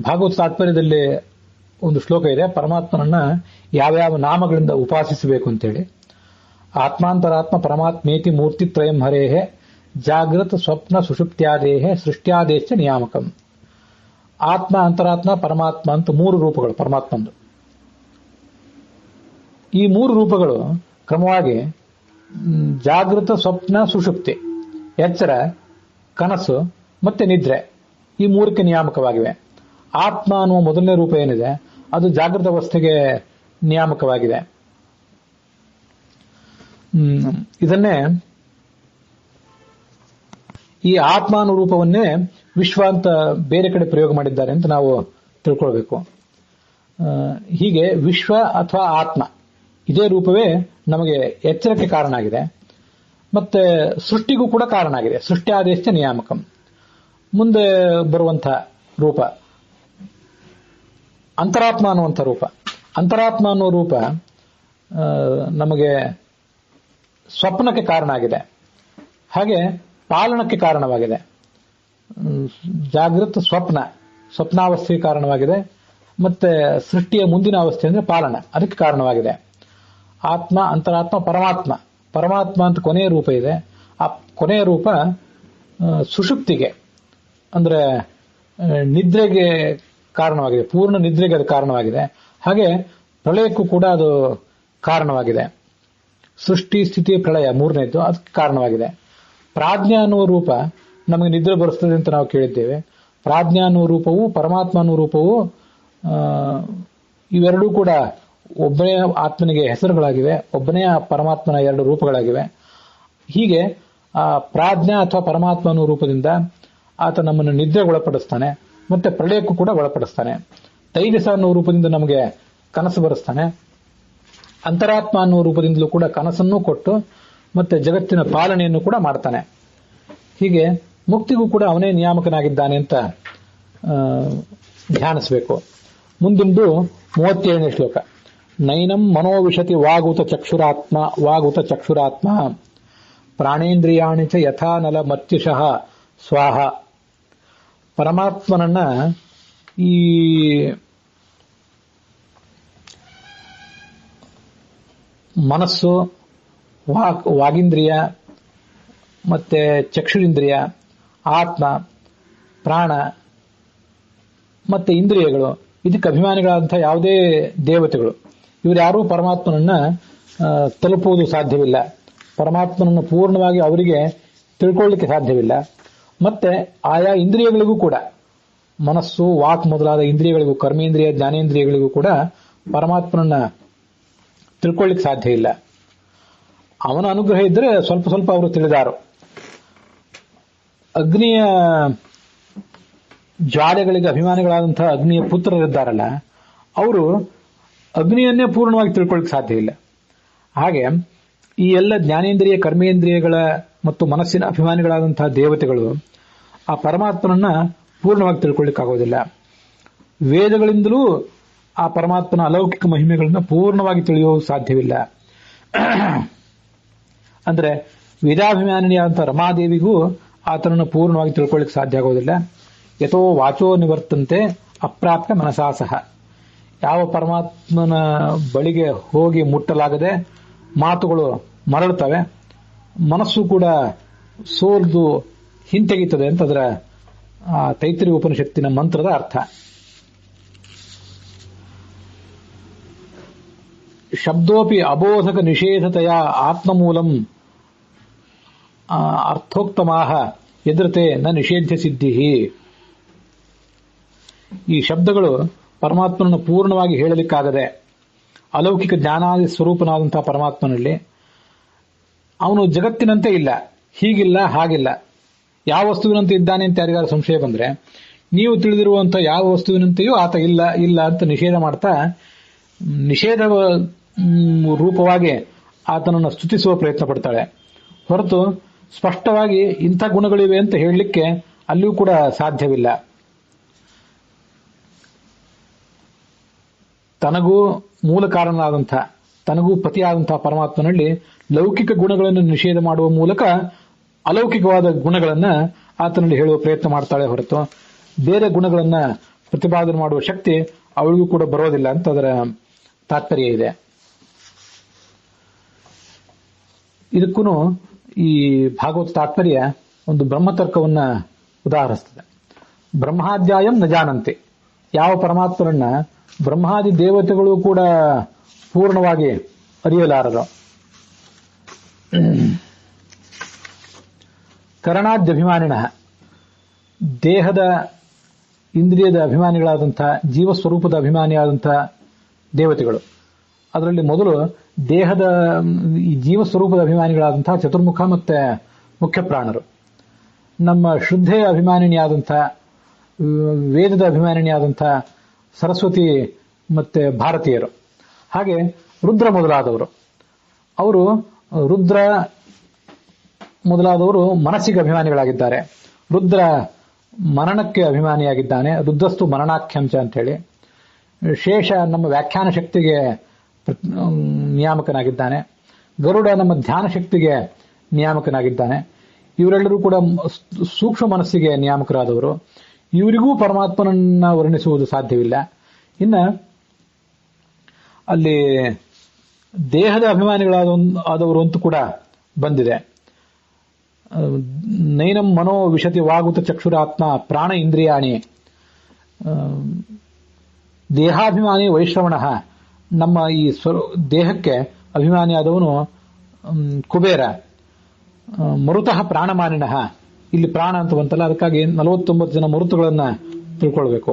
A: ಭಾಗವತ ತಾತ್ಪರ್ಯದಲ್ಲಿ ಒಂದು ಶ್ಲೋಕ ಇದೆ, ಪರಮಾತ್ಮನನ್ನ ಯಾವ್ಯಾವ ನಾಮಗಳಿಂದ ಉಪಾಸಿಸಬೇಕು ಅಂತೇಳಿ. ಆತ್ಮಾಂತರಾತ್ಮ ಪರಮಾತ್ಮೇತಿ ಮೂರ್ತಿತ್ರಯಂ ಹರೇಹೆ ಜಾಗೃತ ಸ್ವಪ್ನ ಸುಷುಪ್ತ್ಯಾದೇಹೆ ಸೃಷ್ಟ್ಯಾದೇಶ ನಿಯಾಮಕಂ. ಆತ್ಮ, ಅಂತರಾತ್ಮ, ಪರಮಾತ್ಮ ಅಂತ ಮೂರು ರೂಪಗಳು ಪರಮಾತ್ಮಂದು. ಈ ಮೂರು ರೂಪಗಳು ಕ್ರಮವಾಗಿ ಜಾಗೃತ, ಸ್ವಪ್ನ, ಸುಷುಪ್ತಿ, ಎಚ್ಚರ, ಕನಸು ಮತ್ತೆ ನಿದ್ರೆ, ಈ ಮೂರಕ್ಕೆ ನಿಯಾಮಕವಾಗಿವೆ. ಆತ್ಮ ಅನ್ನುವ ಮೊದಲನೇ ರೂಪ ಏನಿದೆ ಅದು ಜಾಗೃತ ಅವಸ್ಥೆಗೆ ನಿಯಾಮಕವಾಗಿದೆ. ಇದನ್ನೇ ಈ ಆತ್ಮ ಅನ್ನೋ ರೂಪವನ್ನೇ ವಿಶ್ವ ಅಂತ ಬೇರೆ ಕಡೆ ಪ್ರಯೋಗ ಮಾಡಿದ್ದಾರೆ ಅಂತ ನಾವು ತಿಳ್ಕೊಳ್ಬೇಕು. ಹೀಗೆ ವಿಶ್ವ ಅಥವಾ ಆತ್ಮ ಇದೇ ರೂಪವೇ ನಮಗೆ ಎಚ್ಚರಕ್ಕೆ ಕಾರಣ ಆಗಿದೆ, ಮತ್ತೆ ಸೃಷ್ಟಿಗೂ ಕೂಡ ಕಾರಣ ಆಗಿದೆ. ಸೃಷ್ಟ್ಯಾದೇಶ ನಿಯಾಮಕಂ. ಮುಂದೆ ಬರುವಂಥ ರೂಪ ಅಂತರಾತ್ಮ ಅನ್ನುವಂಥ ರೂಪ. ಅಂತರಾತ್ಮ ಅನ್ನೋ ರೂಪ ನಮಗೆ ಸ್ವಪ್ನಕ್ಕೆ ಕಾರಣ ಆಗಿದೆ, ಹಾಗೆ ಪಾಲನಕ್ಕೆ ಕಾರಣವಾಗಿದೆ. ಜಾಗೃತ ಸ್ವಪ್ನಾವಸ್ಥೆಗೆ ಕಾರಣವಾಗಿದೆ, ಮತ್ತೆ ಸೃಷ್ಟಿಯ ಮುಂದಿನ ಅವಸ್ಥೆ ಅಂದ್ರೆ ಪಾಲನ, ಅದಕ್ಕೆ ಕಾರಣವಾಗಿದೆ. ಆತ್ಮ, ಅಂತರಾತ್ಮ, ಪರಮಾತ್ಮ. ಪರಮಾತ್ಮ ಅಂತ ಕೊನೆಯ ರೂಪ ಇದೆ. ಆ ಕೊನೆಯ ರೂಪ ಸುಷುಪ್ತಿಗೆ ಅಂದ್ರೆ ನಿದ್ರೆಗೆ ಕಾರಣವಾಗಿದೆ, ಪೂರ್ಣ ನಿದ್ರೆಗೆ ಅದು ಕಾರಣವಾಗಿದೆ. ಹಾಗೆ ಪ್ರಳಯಕ್ಕೂ ಕೂಡ ಅದು ಕಾರಣವಾಗಿದೆ. ಸೃಷ್ಟಿ, ಸ್ಥಿತಿ, ಪ್ರಳಯ ಮೂರನೇದ್ದು ಅದಕ್ಕೆ ಕಾರಣವಾಗಿದೆ. ಪ್ರಾಜ್ಞಾ ಅನ್ನುವ ರೂಪ ನಮಗೆ ನಿದ್ರೆ ಬರೆಸ್ತದೆ ಅಂತ ನಾವು ಕೇಳಿದ್ದೇವೆ. ಪ್ರಾಜ್ಞಾ ಅನ್ನುವ ರೂಪವು, ಪರಮಾತ್ಮ ಅನ್ನುವ ರೂಪವು ಇವೆರಡೂ ಕೂಡ ಒಬ್ಬನೇ ಆತ್ಮನಿಗೆ ಹೆಸರುಗಳಾಗಿವೆ, ಒಬ್ಬನೇ ಪರಮಾತ್ಮನ ಎರಡು ರೂಪಗಳಾಗಿವೆ. ಹೀಗೆ ಆ ಪ್ರಾಜ್ಞಾ ಅಥವಾ ಪರಮಾತ್ಮ ಅನ್ನುವ ರೂಪದಿಂದ ಆತ ನಮ್ಮನ್ನು ನಿದ್ರೆಗೆ ಒಳಪಡಿಸ್ತಾನೆ, ಮತ್ತೆ ಪ್ರಳಯಕ್ಕೂ ಕೂಡ ಒಳಪಡಿಸ್ತಾನೆ. ತೈಜಸ ಅನ್ನುವ ರೂಪದಿಂದ ನಮಗೆ ಕನಸು ಬರೆಸ್ತಾನೆ. ಅಂತರಾತ್ಮ ಅನ್ನುವ ರೂಪದಿಂದಲೂ ಕೂಡ ಕನಸನ್ನು ಕೊಟ್ಟು ಮತ್ತೆ ಜಗತ್ತಿನ ಪಾಲನೆಯನ್ನು ಕೂಡ ಮಾಡ್ತಾನೆ. ಹೀಗೆ ಮುಕ್ತಿಗೂ ಕೂಡ ಅವನೇ ನಿಯಾಮಕನಾಗಿದ್ದಾನೆ ಅಂತ ಧ್ಯಾನಿಸಬೇಕು. ಮುಂದಿಂದು 37ನೇ ಶ್ಲೋಕ. ನೈನಂ ಮನೋವಿಶತಿ ವಾಗುತ ಚಕ್ಷುರಾತ್ಮ ಪ್ರಾಣೇಂದ್ರಿಯಾಣಿ ಚ ಯಥಾನಲ ಮತ್ಯುಷಃ ಸ್ವಾಹ. ಪರಮಾತ್ಮನನ್ನ ಈ ಮನಸ್ಸು, ವಾಗೀಂದ್ರಿಯ ಮತ್ತೆ ಚಕ್ಷುರಿಂದ್ರಿಯ, ಆತ್ಮ, ಪ್ರಾಣ ಮತ್ತೆ ಇಂದ್ರಿಯಗಳು, ಇದಕ್ಕೆ ಅಭಿಮಾನಿಗಳಾದಂತಹ ಯಾವುದೇ ದೇವತೆಗಳು ಇವರ್ಯಾರೂ ಪರಮಾತ್ಮನನ್ನ ತಲುಪುವುದು ಸಾಧ್ಯವಿಲ್ಲ. ಪರಮಾತ್ಮನನ್ನು ಪೂರ್ಣವಾಗಿ ಅವರಿಗೆ ತಿಳ್ಕೊಳ್ಳಿಕ್ಕೆ ಸಾಧ್ಯವಿಲ್ಲ. ಮತ್ತೆ ಆಯಾ ಇಂದ್ರಿಯಗಳಿಗೂ ಕೂಡ, ಮನಸ್ಸು, ವಾಕ್ ಮೊದಲಾದ ಇಂದ್ರಿಯಗಳಿಗೂ, ಕರ್ಮೇಂದ್ರಿಯ, ಜ್ಞಾನೇಂದ್ರಿಯಗಳಿಗೂ ಕೂಡ ಪರಮಾತ್ಮನನ್ನ ತಿಳ್ಕೊಳ್ಳಿಕ್ಕೆ ಸಾಧ್ಯ ಇಲ್ಲ. ಅವನ ಅನುಗ್ರಹ ಇದ್ದರೆ ಸ್ವಲ್ಪ ಸ್ವಲ್ಪ ಅವರು ತಿಳಿದಾರು. ಅಗ್ನಿಯ ಜ್ವಾಲೆಗಳಿಗೆ ಅಭಿಮಾನಿಗಳಾದಂತಹ ಅಗ್ನಿಯ ಪುತ್ರರಿದ್ದಾರಲ್ಲ, ಅವರು ಅಗ್ನಿಯನ್ನೇ ಪೂರ್ಣವಾಗಿ ತಿಳ್ಕೊಳ್ಳಿಕ್ಕೆ ಸಾಧ್ಯ ಇಲ್ಲ. ಹಾಗೆ ಈ ಎಲ್ಲ ಜ್ಞಾನೇಂದ್ರಿಯ, ಕರ್ಮೇಂದ್ರಿಯಗಳ ಮತ್ತು ಮನಸ್ಸಿನ ಅಭಿಮಾನಿಗಳಾದಂತಹ ದೇವತೆಗಳು ಆ ಪರಮಾತ್ಮನನ್ನ ಪೂರ್ಣವಾಗಿ ತಿಳ್ಕೊಳ್ಳಿಕ್ಕಾಗೋದಿಲ್ಲ. ವೇದಗಳಿಂದಲೂ ಆ ಪರಮಾತ್ಮನ ಅಲೌಕಿಕ ಮಹಿಮೆಗಳನ್ನ ಪೂರ್ಣವಾಗಿ ತಿಳಿಯುವುದು ಸಾಧ್ಯವಿಲ್ಲ. ಅಂದ್ರೆ ವೇದಾಭಿಮಾನಿಯಾದಂತಹ ರಮಾದೇವಿಗೂ ಆತನನ್ನು ಪೂರ್ಣವಾಗಿ ತಿಳ್ಕೊಳ್ಳಿಕ್ಕೆ ಸಾಧ್ಯ ಆಗೋದಿಲ್ಲ. ಯಥೋ ವಾಚೋ ನಿವರ್ತಂತೆ ಅಪ್ರಾಪ್ಯ ಮನಸಾಸಹ. ಯಾವ ಪರಮಾತ್ಮನ ಬಳಿಗೆ ಹೋಗಿ ಮುಟ್ಟಲಾಗದೆ ಮಾತುಗಳು ಮರಳುತ್ತವೆ, ಮನಸ್ಸು ಕೂಡ ಸೋಲ್ದು ಹಿಂತೆಗೀತದೆ ಅಂತ ಅದರ ತೈತ್ರಿಯ ಉಪನಿಷತ್ತಿನ ಮಂತ್ರದ ಅರ್ಥ. ಶಬ್ದೋಪಿ ಅಬೋಧಕ ನಿಷೇಧತೆಯ ಆತ್ಮಮೂಲಂ ಅರ್ಥೋಕ್ತಮಾಹ ಎದುರತೆ ನ ನಿಷೇಧ್ಯ ಸಿದ್ಧಿ. ಈ ಶಬ್ದಗಳು ಪರಮಾತ್ಮನನ್ನು ಪೂರ್ಣವಾಗಿ ಹೇಳಲಿಕ್ಕಾಗದೆ, ಅಲೌಕಿಕ ಜ್ಞಾನಾದಿ ಸ್ವರೂಪನಾದಂತಹ ಪರಮಾತ್ಮನಲ್ಲಿ ಅವನು ಜಗತ್ತಿನಂತೆ ಇಲ್ಲ, ಹೀಗಿಲ್ಲ ಹಾಗಿಲ್ಲ, ಯಾವ ವಸ್ತುವಿನಂತೆ ಇದ್ದಾನೆ ಅಂತ ಯಾರಿಗಾರು ಸಂಶಯ ಬಂದ್ರೆ ನೀವು ತಿಳಿದಿರುವಂತಹ ಯಾವ ವಸ್ತುವಿನಂತೆಯೂ ಆತ ಇಲ್ಲ ಇಲ್ಲ ಅಂತ ನಿಷೇಧ ಮಾಡ್ತಾ ನಿಷೇಧ ರೂಪವಾಗಿ ಆತನನ್ನು ಸ್ತುತಿಸುವ ಪ್ರಯತ್ನ ಪಡ್ತಾಳೆ ಹೊರತು ಸ್ಪಷ್ಟವಾಗಿ ಇಂಥ ಗುಣಗಳಿವೆ ಅಂತ ಹೇಳಲಿಕ್ಕೆ ಅಲ್ಲಿಯೂ ಕೂಡ ಸಾಧ್ಯವಿಲ್ಲ. ತನಗೂ ಮೂಲ ಕಾರಣನಾದಂಥ, ತನಗೂ ಪತಿಯಾದಂತಹ ಪರಮಾತ್ಮನಲ್ಲಿ ಲೌಕಿಕ ಗುಣಗಳನ್ನು ನಿಷೇಧ ಮಾಡುವ ಮೂಲಕ ಅಲೌಕಿಕವಾದ ಗುಣಗಳನ್ನ ಆತನಲ್ಲಿ ಹೇಳುವ ಪ್ರಯತ್ನ ಮಾಡ್ತಾಳೆ ಹೊರತು ಬೇರೆ ಗುಣಗಳನ್ನ ಪ್ರತಿಪಾದನೆ ಮಾಡುವ ಶಕ್ತಿ ಅವಳಿಗೂ ಕೂಡ ಬರೋದಿಲ್ಲ ಅಂತ ಅದರ ತಾತ್ಪರ್ಯ ಇದೆ. ಇದಕ್ಕೂ ಈ ಭಾಗವತ ತಾತ್ಪರ್ಯ ಒಂದು ಬ್ರಹ್ಮತರ್ಕವನ್ನ ಉದಾಹರಿಸ್ತದೆ. ಬ್ರಹ್ಮಾಧ್ಯಾಯಂ ನ ಜಾನಂತೆ, ಯಾವ ಪರಮಾತ್ಮರನ್ನ ಬ್ರಹ್ಮಾದಿ ದೇವತೆಗಳು ಕೂಡ ಪೂರ್ಣವಾಗಿ ಅರಿಯಲಾರರು. ಕರಣಾದ್ಯಭಿಮಾನಿನ, ದೇಹದ ಇಂದ್ರಿಯದ ಅಭಿಮಾನಿಗಳಾದಂಥ, ಜೀವಸ್ವರೂಪದ ಅಭಿಮಾನಿಯಾದಂಥ ದೇವತೆಗಳು. ಅದರಲ್ಲಿ ಮೊದಲು ದೇಹದ ಈ ಜೀವಸ್ವರೂಪದ ಅಭಿಮಾನಿಗಳಾದಂತಹ ಚತುರ್ಮುಖ ಮತ್ತೆ ಮುಖ್ಯ ಪ್ರಾಣರು. ನಮ್ಮ ಶ್ರದ್ಧೆಯ ಅಭಿಮಾನಿನಿಯಾದಂಥ, ವೇದದ ಅಭಿಮಾನಿನಿಯಾದಂಥ ಸರಸ್ವತಿ ಮತ್ತೆ ಭಾರತೀಯರು. ಹಾಗೆ ರುದ್ರ ಮೊದಲಾದವರು, ಅವರು ರುದ್ರ ಮೊದಲಾದವರು ಮನಸ್ಸಿಗೆ ಅಭಿಮಾನಿಗಳಾಗಿದ್ದಾರೆ. ರುದ್ರ ಮನನಕ್ಕೆ ಅಭಿಮಾನಿಯಾಗಿದ್ದಾನೆ, ರುದ್ರಸ್ತು ಮರಣಾಖ್ಯಾಂಶ ಅಂತ ಹೇಳಿ. ಶೇಷ ನಮ್ಮ ವ್ಯಾಖ್ಯಾನ ಶಕ್ತಿಗೆ ನಿಯಾಮಕನಾಗಿದ್ದಾನೆ. ಗರುಡ ನಮ್ಮ ಧ್ಯಾನ ಶಕ್ತಿಗೆ ನಿಯಾಮಕನಾಗಿದ್ದಾನೆ. ಇವರೆಲ್ಲರೂ ಕೂಡ ಸೂಕ್ಷ್ಮ ಮನಸ್ಸಿಗೆ ನಿಯಾಮಕರಾದವರು. ಇವರಿಗೂ ಪರಮಾತ್ಮನನ್ನ ವರ್ಣಿಸುವುದು ಸಾಧ್ಯವಿಲ್ಲ. ಇನ್ನ ಅಲ್ಲಿ ದೇಹದ ಅಭಿಮಾನಿಗಳಾದವರು ಅಂತೂ ಕೂಡ ಬಂದಿದೆ. ನೈನಂ ಮನೋ ವಿಶತಿ ವಾಗುತ ಚಕ್ಷುರಾತ್ಮ ಪ್ರಾಣ ಇಂದ್ರಿಯಾಣಿ. ದೇಹಾಭಿಮಾನಿ ವೈಶ್ರವಣ, ನಮ್ಮ ಈ ದೇಹಕ್ಕೆ ಅಭಿಮಾನಿಯಾದವನು ಕುಬೇರ. ಮರುತಃ ಪ್ರಾಣಮಾನಿನಃ, ಇಲ್ಲಿ ಪ್ರಾಣ ಅಂತ ಬಂತಲ್ಲ, ಅದಕ್ಕಾಗಿ 49 ಜನ ಮರುತುಗಳನ್ನ ತಿಳ್ಕೊಳ್ಬೇಕು.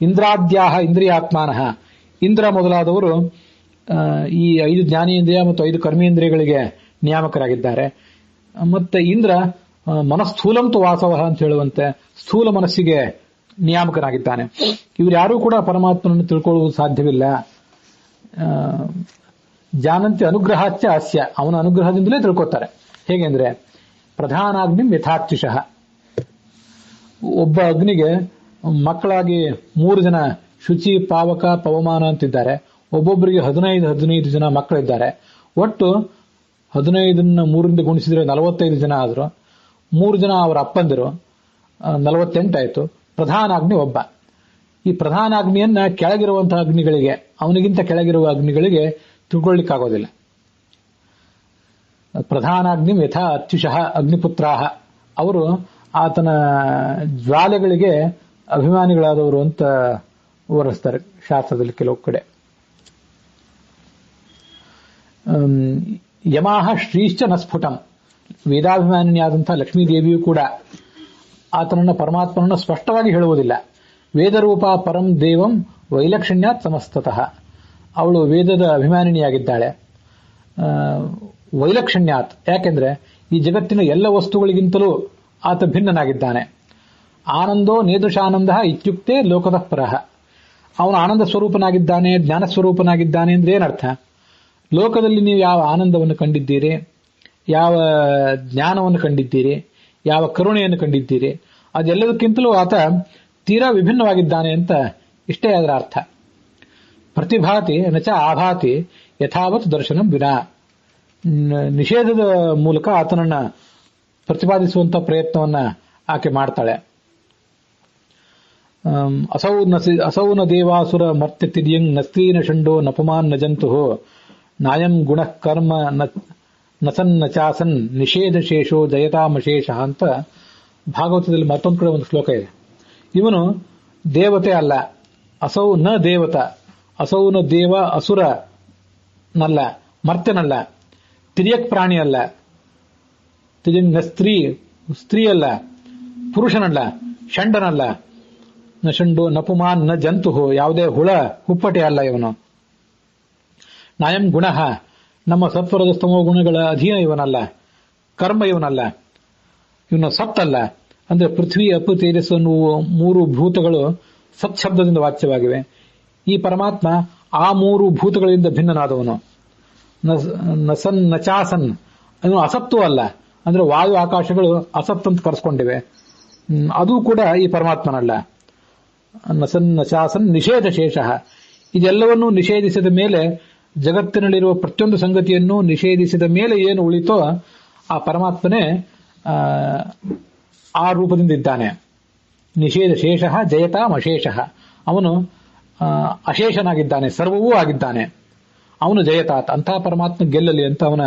A: ಇಂದ್ರಾದ್ಯಾಹ ಇಂದ್ರಿಯಾತ್ಮಾನಃ, ಇಂದ್ರ ಮೊದಲಾದವರು ಈ 5 ಜ್ಞಾನೇಂದ್ರಿಯ ಮತ್ತು 5 ಕರ್ಮೇಂದ್ರಿಯಗಳಿಗೆ ನಿಯಾಮಕರಾಗಿದ್ದಾರೆ. ಮತ್ತೆ ಇಂದ್ರ ಮನಸ್ಥೂಲಂತು ವಾಸವ ಅಂತ ಹೇಳುವಂತೆ ಸ್ಥೂಲ ಮನಸ್ಸಿಗೆ ನಿಯಾಮಕನಾಗಿದ್ದಾನೆ. ಇವರು ಯಾರೂ ಕೂಡ ಪರಮಾತ್ಮನನ್ನು ತಿಳ್ಕೊಳ್ಳುವುದು ಸಾಧ್ಯವಿಲ್ಲ. ಜಾನಂತೆ ಅನುಗ್ರಹಾಚ್ಯ ಅಸ್ಯ, ಅವನ ಅನುಗ್ರಹದಿಂದಲೇ ತಿಳ್ಕೊತಾರೆ. ಹೇಗೆಂದ್ರೆ ಪ್ರಧಾನಾಗ್ನಿ ಯಥಾತ್ಯುಷಃ, ಒಬ್ಬ ಅಗ್ನಿಗೆ ಮಕ್ಕಳಾಗಿ 3 ಜನ ಶುಚಿ, ಪಾವಕ, ಪವಮಾನ ಅಂತಿದ್ದಾರೆ. ಒಬ್ಬೊಬ್ಬರಿಗೆ 15 ಜನ ಮಕ್ಕಳಿದ್ದಾರೆ. ಒಟ್ಟು 15 3ರಿಂದ ಗುಣಿಸಿದ್ರೆ 45 ಜನ ಆದ್ರು. 3 ಜನ ಅವರ ಅಪ್ಪಂದಿರು, 48 ಆಯ್ತು. ಪ್ರಧಾನಾಗ್ನಿ ಒಬ್ಬ. ಈ ಪ್ರಧಾನಾಗ್ನಿಯನ್ನ ಕೆಳಗಿರುವಂತಹ ಅಗ್ನಿಗಳಿಗೆ, ಅವನಿಗಿಂತ ಕೆಳಗಿರುವ ಅಗ್ನಿಗಳಿಗೆ ತಿಳ್ಕೊಳ್ಳಿಕ್ಕಾಗೋದಿಲ್ಲ. ಪ್ರಧಾನಾಗ್ನಿ ಯಥಾ ಅತ್ಯುಷಃ ಅಗ್ನಿಪುತ್ರಾಹ, ಅವರು ಆತನ ಜ್ವಾಲೆಗಳಿಗೆ ಅಭಿಮಾನಿಗಳಾದವರು ಅಂತ ವರ್ಣಿಸ್ತಾರೆ ಶಾಸ್ತ್ರದಲ್ಲಿ ಕೆಲವು ಕಡೆ. ಯಮಾಹ ಶ್ರೀಶ್ಚ ನ ಸ್ಫುಟಂ, ವೇದಾಭಿಮಾನಿಯಾದಂತಹ ಲಕ್ಷ್ಮೀದೇವಿಯೂ ಕೂಡ ಆತನನ್ನ ಪರಮಾತ್ಮನನ್ನ ಸ್ಪಷ್ಟವಾಗಿ ಹೇಳುವುದಿಲ್ಲ. ವೇದರೂಪ ಪರಂ ದೇವಂ ವೈಲಕ್ಷಣ್ಯಾತ್ ಸಮಸ್ತತಃ, ಅವಳು ವೇದದ ಅಭಿಮಾನಿನಿಯಾಗಿದ್ದಾಳೆ. ವೈಲಕ್ಷಣ್ಯಾತ್, ಯಾಕೆಂದ್ರೆ ಈ ಜಗತ್ತಿನ ಎಲ್ಲ ವಸ್ತುಗಳಿಗಿಂತಲೂ ಆತ ಭಿನ್ನನಾಗಿದ್ದಾನೆ. ಆನಂದೋ ನೇದೃಶಾನಂದ ಇತ್ಯುಕ್ತೆ ಲೋಕತಃ ಪರಃ, ಅವನು ಆನಂದ ಸ್ವರೂಪನಾಗಿದ್ದಾನೆ, ಜ್ಞಾನ ಸ್ವರೂಪನಾಗಿದ್ದಾನೆ ಅಂದ್ರೆ ಏನರ್ಥ? ಲೋಕದಲ್ಲಿ ನೀವು ಯಾವ ಆನಂದವನ್ನು ಕಂಡಿದ್ದೀರಿ, ಯಾವ ಜ್ಞಾನವನ್ನು ಕಂಡಿದ್ದೀರಿ, ಯಾವ ಕರುಣೆಯನ್ನು ಕಂಡಿದ್ದೀರಿ, ಅದೆಲ್ಲದಕ್ಕಿಂತಲೂ ಆತ ತೀರಾ ವಿಭಿನ್ನವಾಗಿದ್ದಾನೆ ಅಂತ ಇಷ್ಟೇ ಅದರ ಅರ್ಥ. ಪ್ರತಿಭಾತಿ ನಚ ಆಭಾತಿ ಯಥಾವತ್ ದರ್ಶನಂ ವಿನಾ, ನಿಷೇಧದ ಮೂಲಕ ಆತನನ್ನ ಪ್ರತಿಪಾದಿಸುವಂತ ಪ್ರಯತ್ನವನ್ನ ಆಕೆ ಮಾಡ್ತಾಳೆ. ಅಸೌನ ದೇವಾಸುರ ಮರ್ತ್ಯ ತಿರ್ಯಂಗ್ ನಸ್ತೀನ ಷಂಡೋ ನಪಮಾನ್ ನ ಜಂತು ನಾಯಂ ಗುಣ ಕರ್ಮ ನಸನ್ ನಚಾಸನ್ ನಿಷೇಧ ಶೇಷೋ ಜಯತಾಮಶೇಷ ಅಂತ ಭಾಗವತದಲ್ಲಿ ಮತ್ತೊಂದು ಕಡೆ ಒಂದು ಶ್ಲೋಕ ಇದೆ. ಇವನು ದೇವತೆ ಅಲ್ಲ, ಅಸೌ ನ ದೇವತ, ಅಸೌ ನ ದೇವ ಅಸುರನಲ್ಲ, ಮರ್ತ್ಯನಲ್ಲ, ತಿರ್ಯಕ್ ಪ್ರಾಣಿ ಅಲ್ಲ, ನ ಸ್ತ್ರೀ ಅಲ್ಲ, ಪುರುಷನಲ್ಲ, ಷಂಡನಲ್ಲ, ನ ಷಂಡು ನಪುಮಾನ್ ನ ಜಂತು, ಯಾವುದೇ ಹುಳ ಹುಪ್ಪಟೆ ಅಲ್ಲ ಇವನು. ನಾಯಂ ಗುಣ, ನಮ್ಮ ಸತ್ವರದ ಸ್ತಮೋ ಗುಣಗಳ ಅಧೀನ ಇವನಲ್ಲ, ಕರ್ಮ ಇವನಲ್ಲ, ಇವನು ಸತ್ತಲ್ಲ. ಅಂದ್ರೆ ಪೃಥ್ವಿ, ಅಪ್ಪು, ತೇಜಸ್ಸು ಅನ್ನುವ 3 ಭೂತಗಳು ಸತ್ ಶಬ್ದದಿಂದ ವಾಚ್ಯವಾಗಿವೆ. ಈ ಪರಮಾತ್ಮ ಆ 3 ಭೂತಗಳಿಂದ ಭಿನ್ನನಾದವನು. ನಸನ್ ನಚಾಸನ್, ಅವನು ಅಸತ್ತು ಅಲ್ಲ, ಅಂದ್ರೆ ವಾಯು ಆಕಾಶಗಳು ಅಸತ್ ಅಂತ ಕರೆಸ್ಕೊಂಡಿವೆ, ಅದು ಕೂಡ ಈ ಪರಮಾತ್ಮನಲ್ಲ. ನಸನ್ ನಚಾಸನ್ ನಿಷೇಧ ಶೇಷ, ಇದೆಲ್ಲವನ್ನೂ ನಿಷೇಧಿಸಿದ ಮೇಲೆ, ಜಗತ್ತಿನಲ್ಲಿರುವ ಪ್ರತಿಯೊಂದು ಸಂಗತಿಯನ್ನು ನಿಷೇಧಿಸಿದ ಮೇಲೆ ಏನು ಉಳಿತೋ ಆ ಪರಮಾತ್ಮನೇ ಆ ರೂಪದಿಂದ ಇದ್ದಾನೆ. ನಿಷೇಧ ಶೇಷ ಜಯತಾಂ ಅಶೇಷ, ಅವನು ಅಶೇಷನಾಗಿದ್ದಾನೆ, ಸರ್ವವೂ ಆಗಿದ್ದಾನೆ. ಅವನು ಜಯತಾತ್, ಅಂತಹ ಪರಮಾತ್ಮ ಗೆಲ್ಲಲಿ ಅಂತ ಅವನ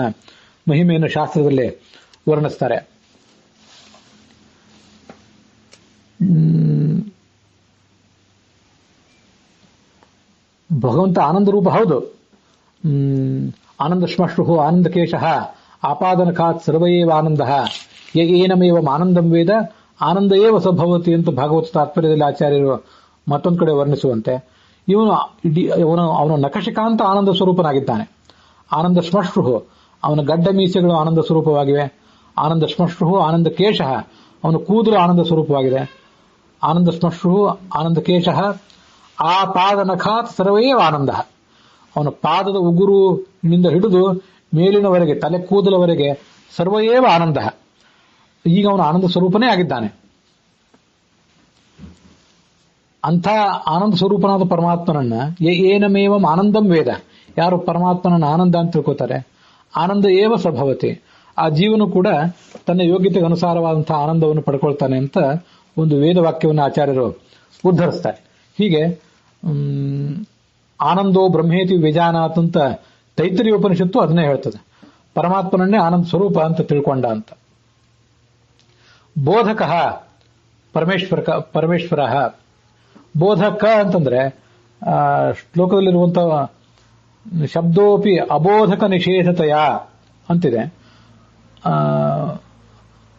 A: ಮಹಿಮೆಯನ್ನು ಶಾಸ್ತ್ರದಲ್ಲಿ ವರ್ಣಿಸ್ತಾರೆ. ಭಗವಂತ ಆನಂದ ರೂಪ ಹೌದು. ಆನಂದ ಶ್ಮಶ್ರು ಆನಂದಕೇಶ ಆಪಾದನಕಾತ್ ಸರ್ವಯೇವ ಆನಂದ ಏನಮೇವ ಆನಂದಂ ವೇದ ಆನಂದ ಏವ ಸ್ವಭವತಿ ಅಂತ ಭಾಗವತ ತಾತ್ಪರ್ಯದಲ್ಲಿ ಆಚಾರ್ಯರು ಮತ್ತೊಂದು ಕಡೆ ವರ್ಣಿಸುವಂತೆ ಅವನು ನಖಶಿಕಾಂತ ಆನಂದ ಸ್ವರೂಪನಾಗಿದ್ದಾನೆ. ಆನಂದ ಶ್ಮಶ್ರು, ಅವನ ಗಡ್ಡ ಮೀಸೆಗಳು ಆನಂದ ಸ್ವರೂಪವಾಗಿವೆ. ಆನಂದ ಶ್ಮಶ್ರು ಆನಂದ ಕೇಶ, ಅವನ ಕೂದಲು ಆನಂದ ಸ್ವರೂಪವಾಗಿದೆ. ಆನಂದ ಶ್ಮಶ್ರು ಆನಂದ ಕೇಶ ಆ ಪಾದ ನಖಾತ್ ಸರ್ವೇ ಆನಂದ, ಅವನ ಪಾದದ ಉಗುರುನಿಂದ ಹಿಡಿದು ಮೇಲಿನವರೆಗೆ ತಲೆ ಕೂದಲವರೆಗೆ ಸರ್ವಯೇವ ಆನಂದ. ಈಗ ಅವನು ಆನಂದ ಸ್ವರೂಪನೇ ಆಗಿದ್ದಾನೆ. ಅಂಥ ಆನಂದ ಸ್ವರೂಪನಾದ ಪರಮಾತ್ಮನನ್ನ ಏನಮೇವಂ ಆನಂದಂ ವೇದ, ಯಾರು ಪರಮಾತ್ಮನನ್ನ ಆನಂದ ಅಂತ ತಿಳ್ಕೋತಾರೆ, ಆನಂದ ಏವ ಸ್ವಭವತಿ, ಆ ಜೀವನು ಕೂಡ ತನ್ನ ಯೋಗ್ಯತೆಗೆ ಅನುಸಾರವಾದಂತಹ ಆನಂದವನ್ನು ಪಡ್ಕೊಳ್ತಾನೆ ಅಂತ ಒಂದು ವೇದವಾಕ್ಯವನ್ನು ಆಚಾರ್ಯರು ಉದ್ಧರಿಸ್ತಾರೆ. ಹೀಗೆ ಆನಂದೋ ಬ್ರಹ್ಮೇತಿ ವಿಜಾನಾತ್ ಅಂತ ತೈತ್ರಿಯ ಉಪನಿಷತ್ತು ಅದನ್ನೇ ಹೇಳ್ತದೆ. ಪರಮಾತ್ಮನನ್ನೇ ಆನಂದ ಸ್ವರೂಪ ಅಂತ ತಿಳ್ಕೊಂಡ ಅಂತ. ಬೋಧಕ ಪರಮೇಶ್ವರ, ಬೋಧಕ ಅಂತಂದ್ರೆ ಶ್ಲೋಕದಲ್ಲಿರುವಂತಹ ಶಬ್ದೋಪಿ ಅಬೋಧಕ ನಿಷೇಧತೆಯ ಅಂತಿದೆ.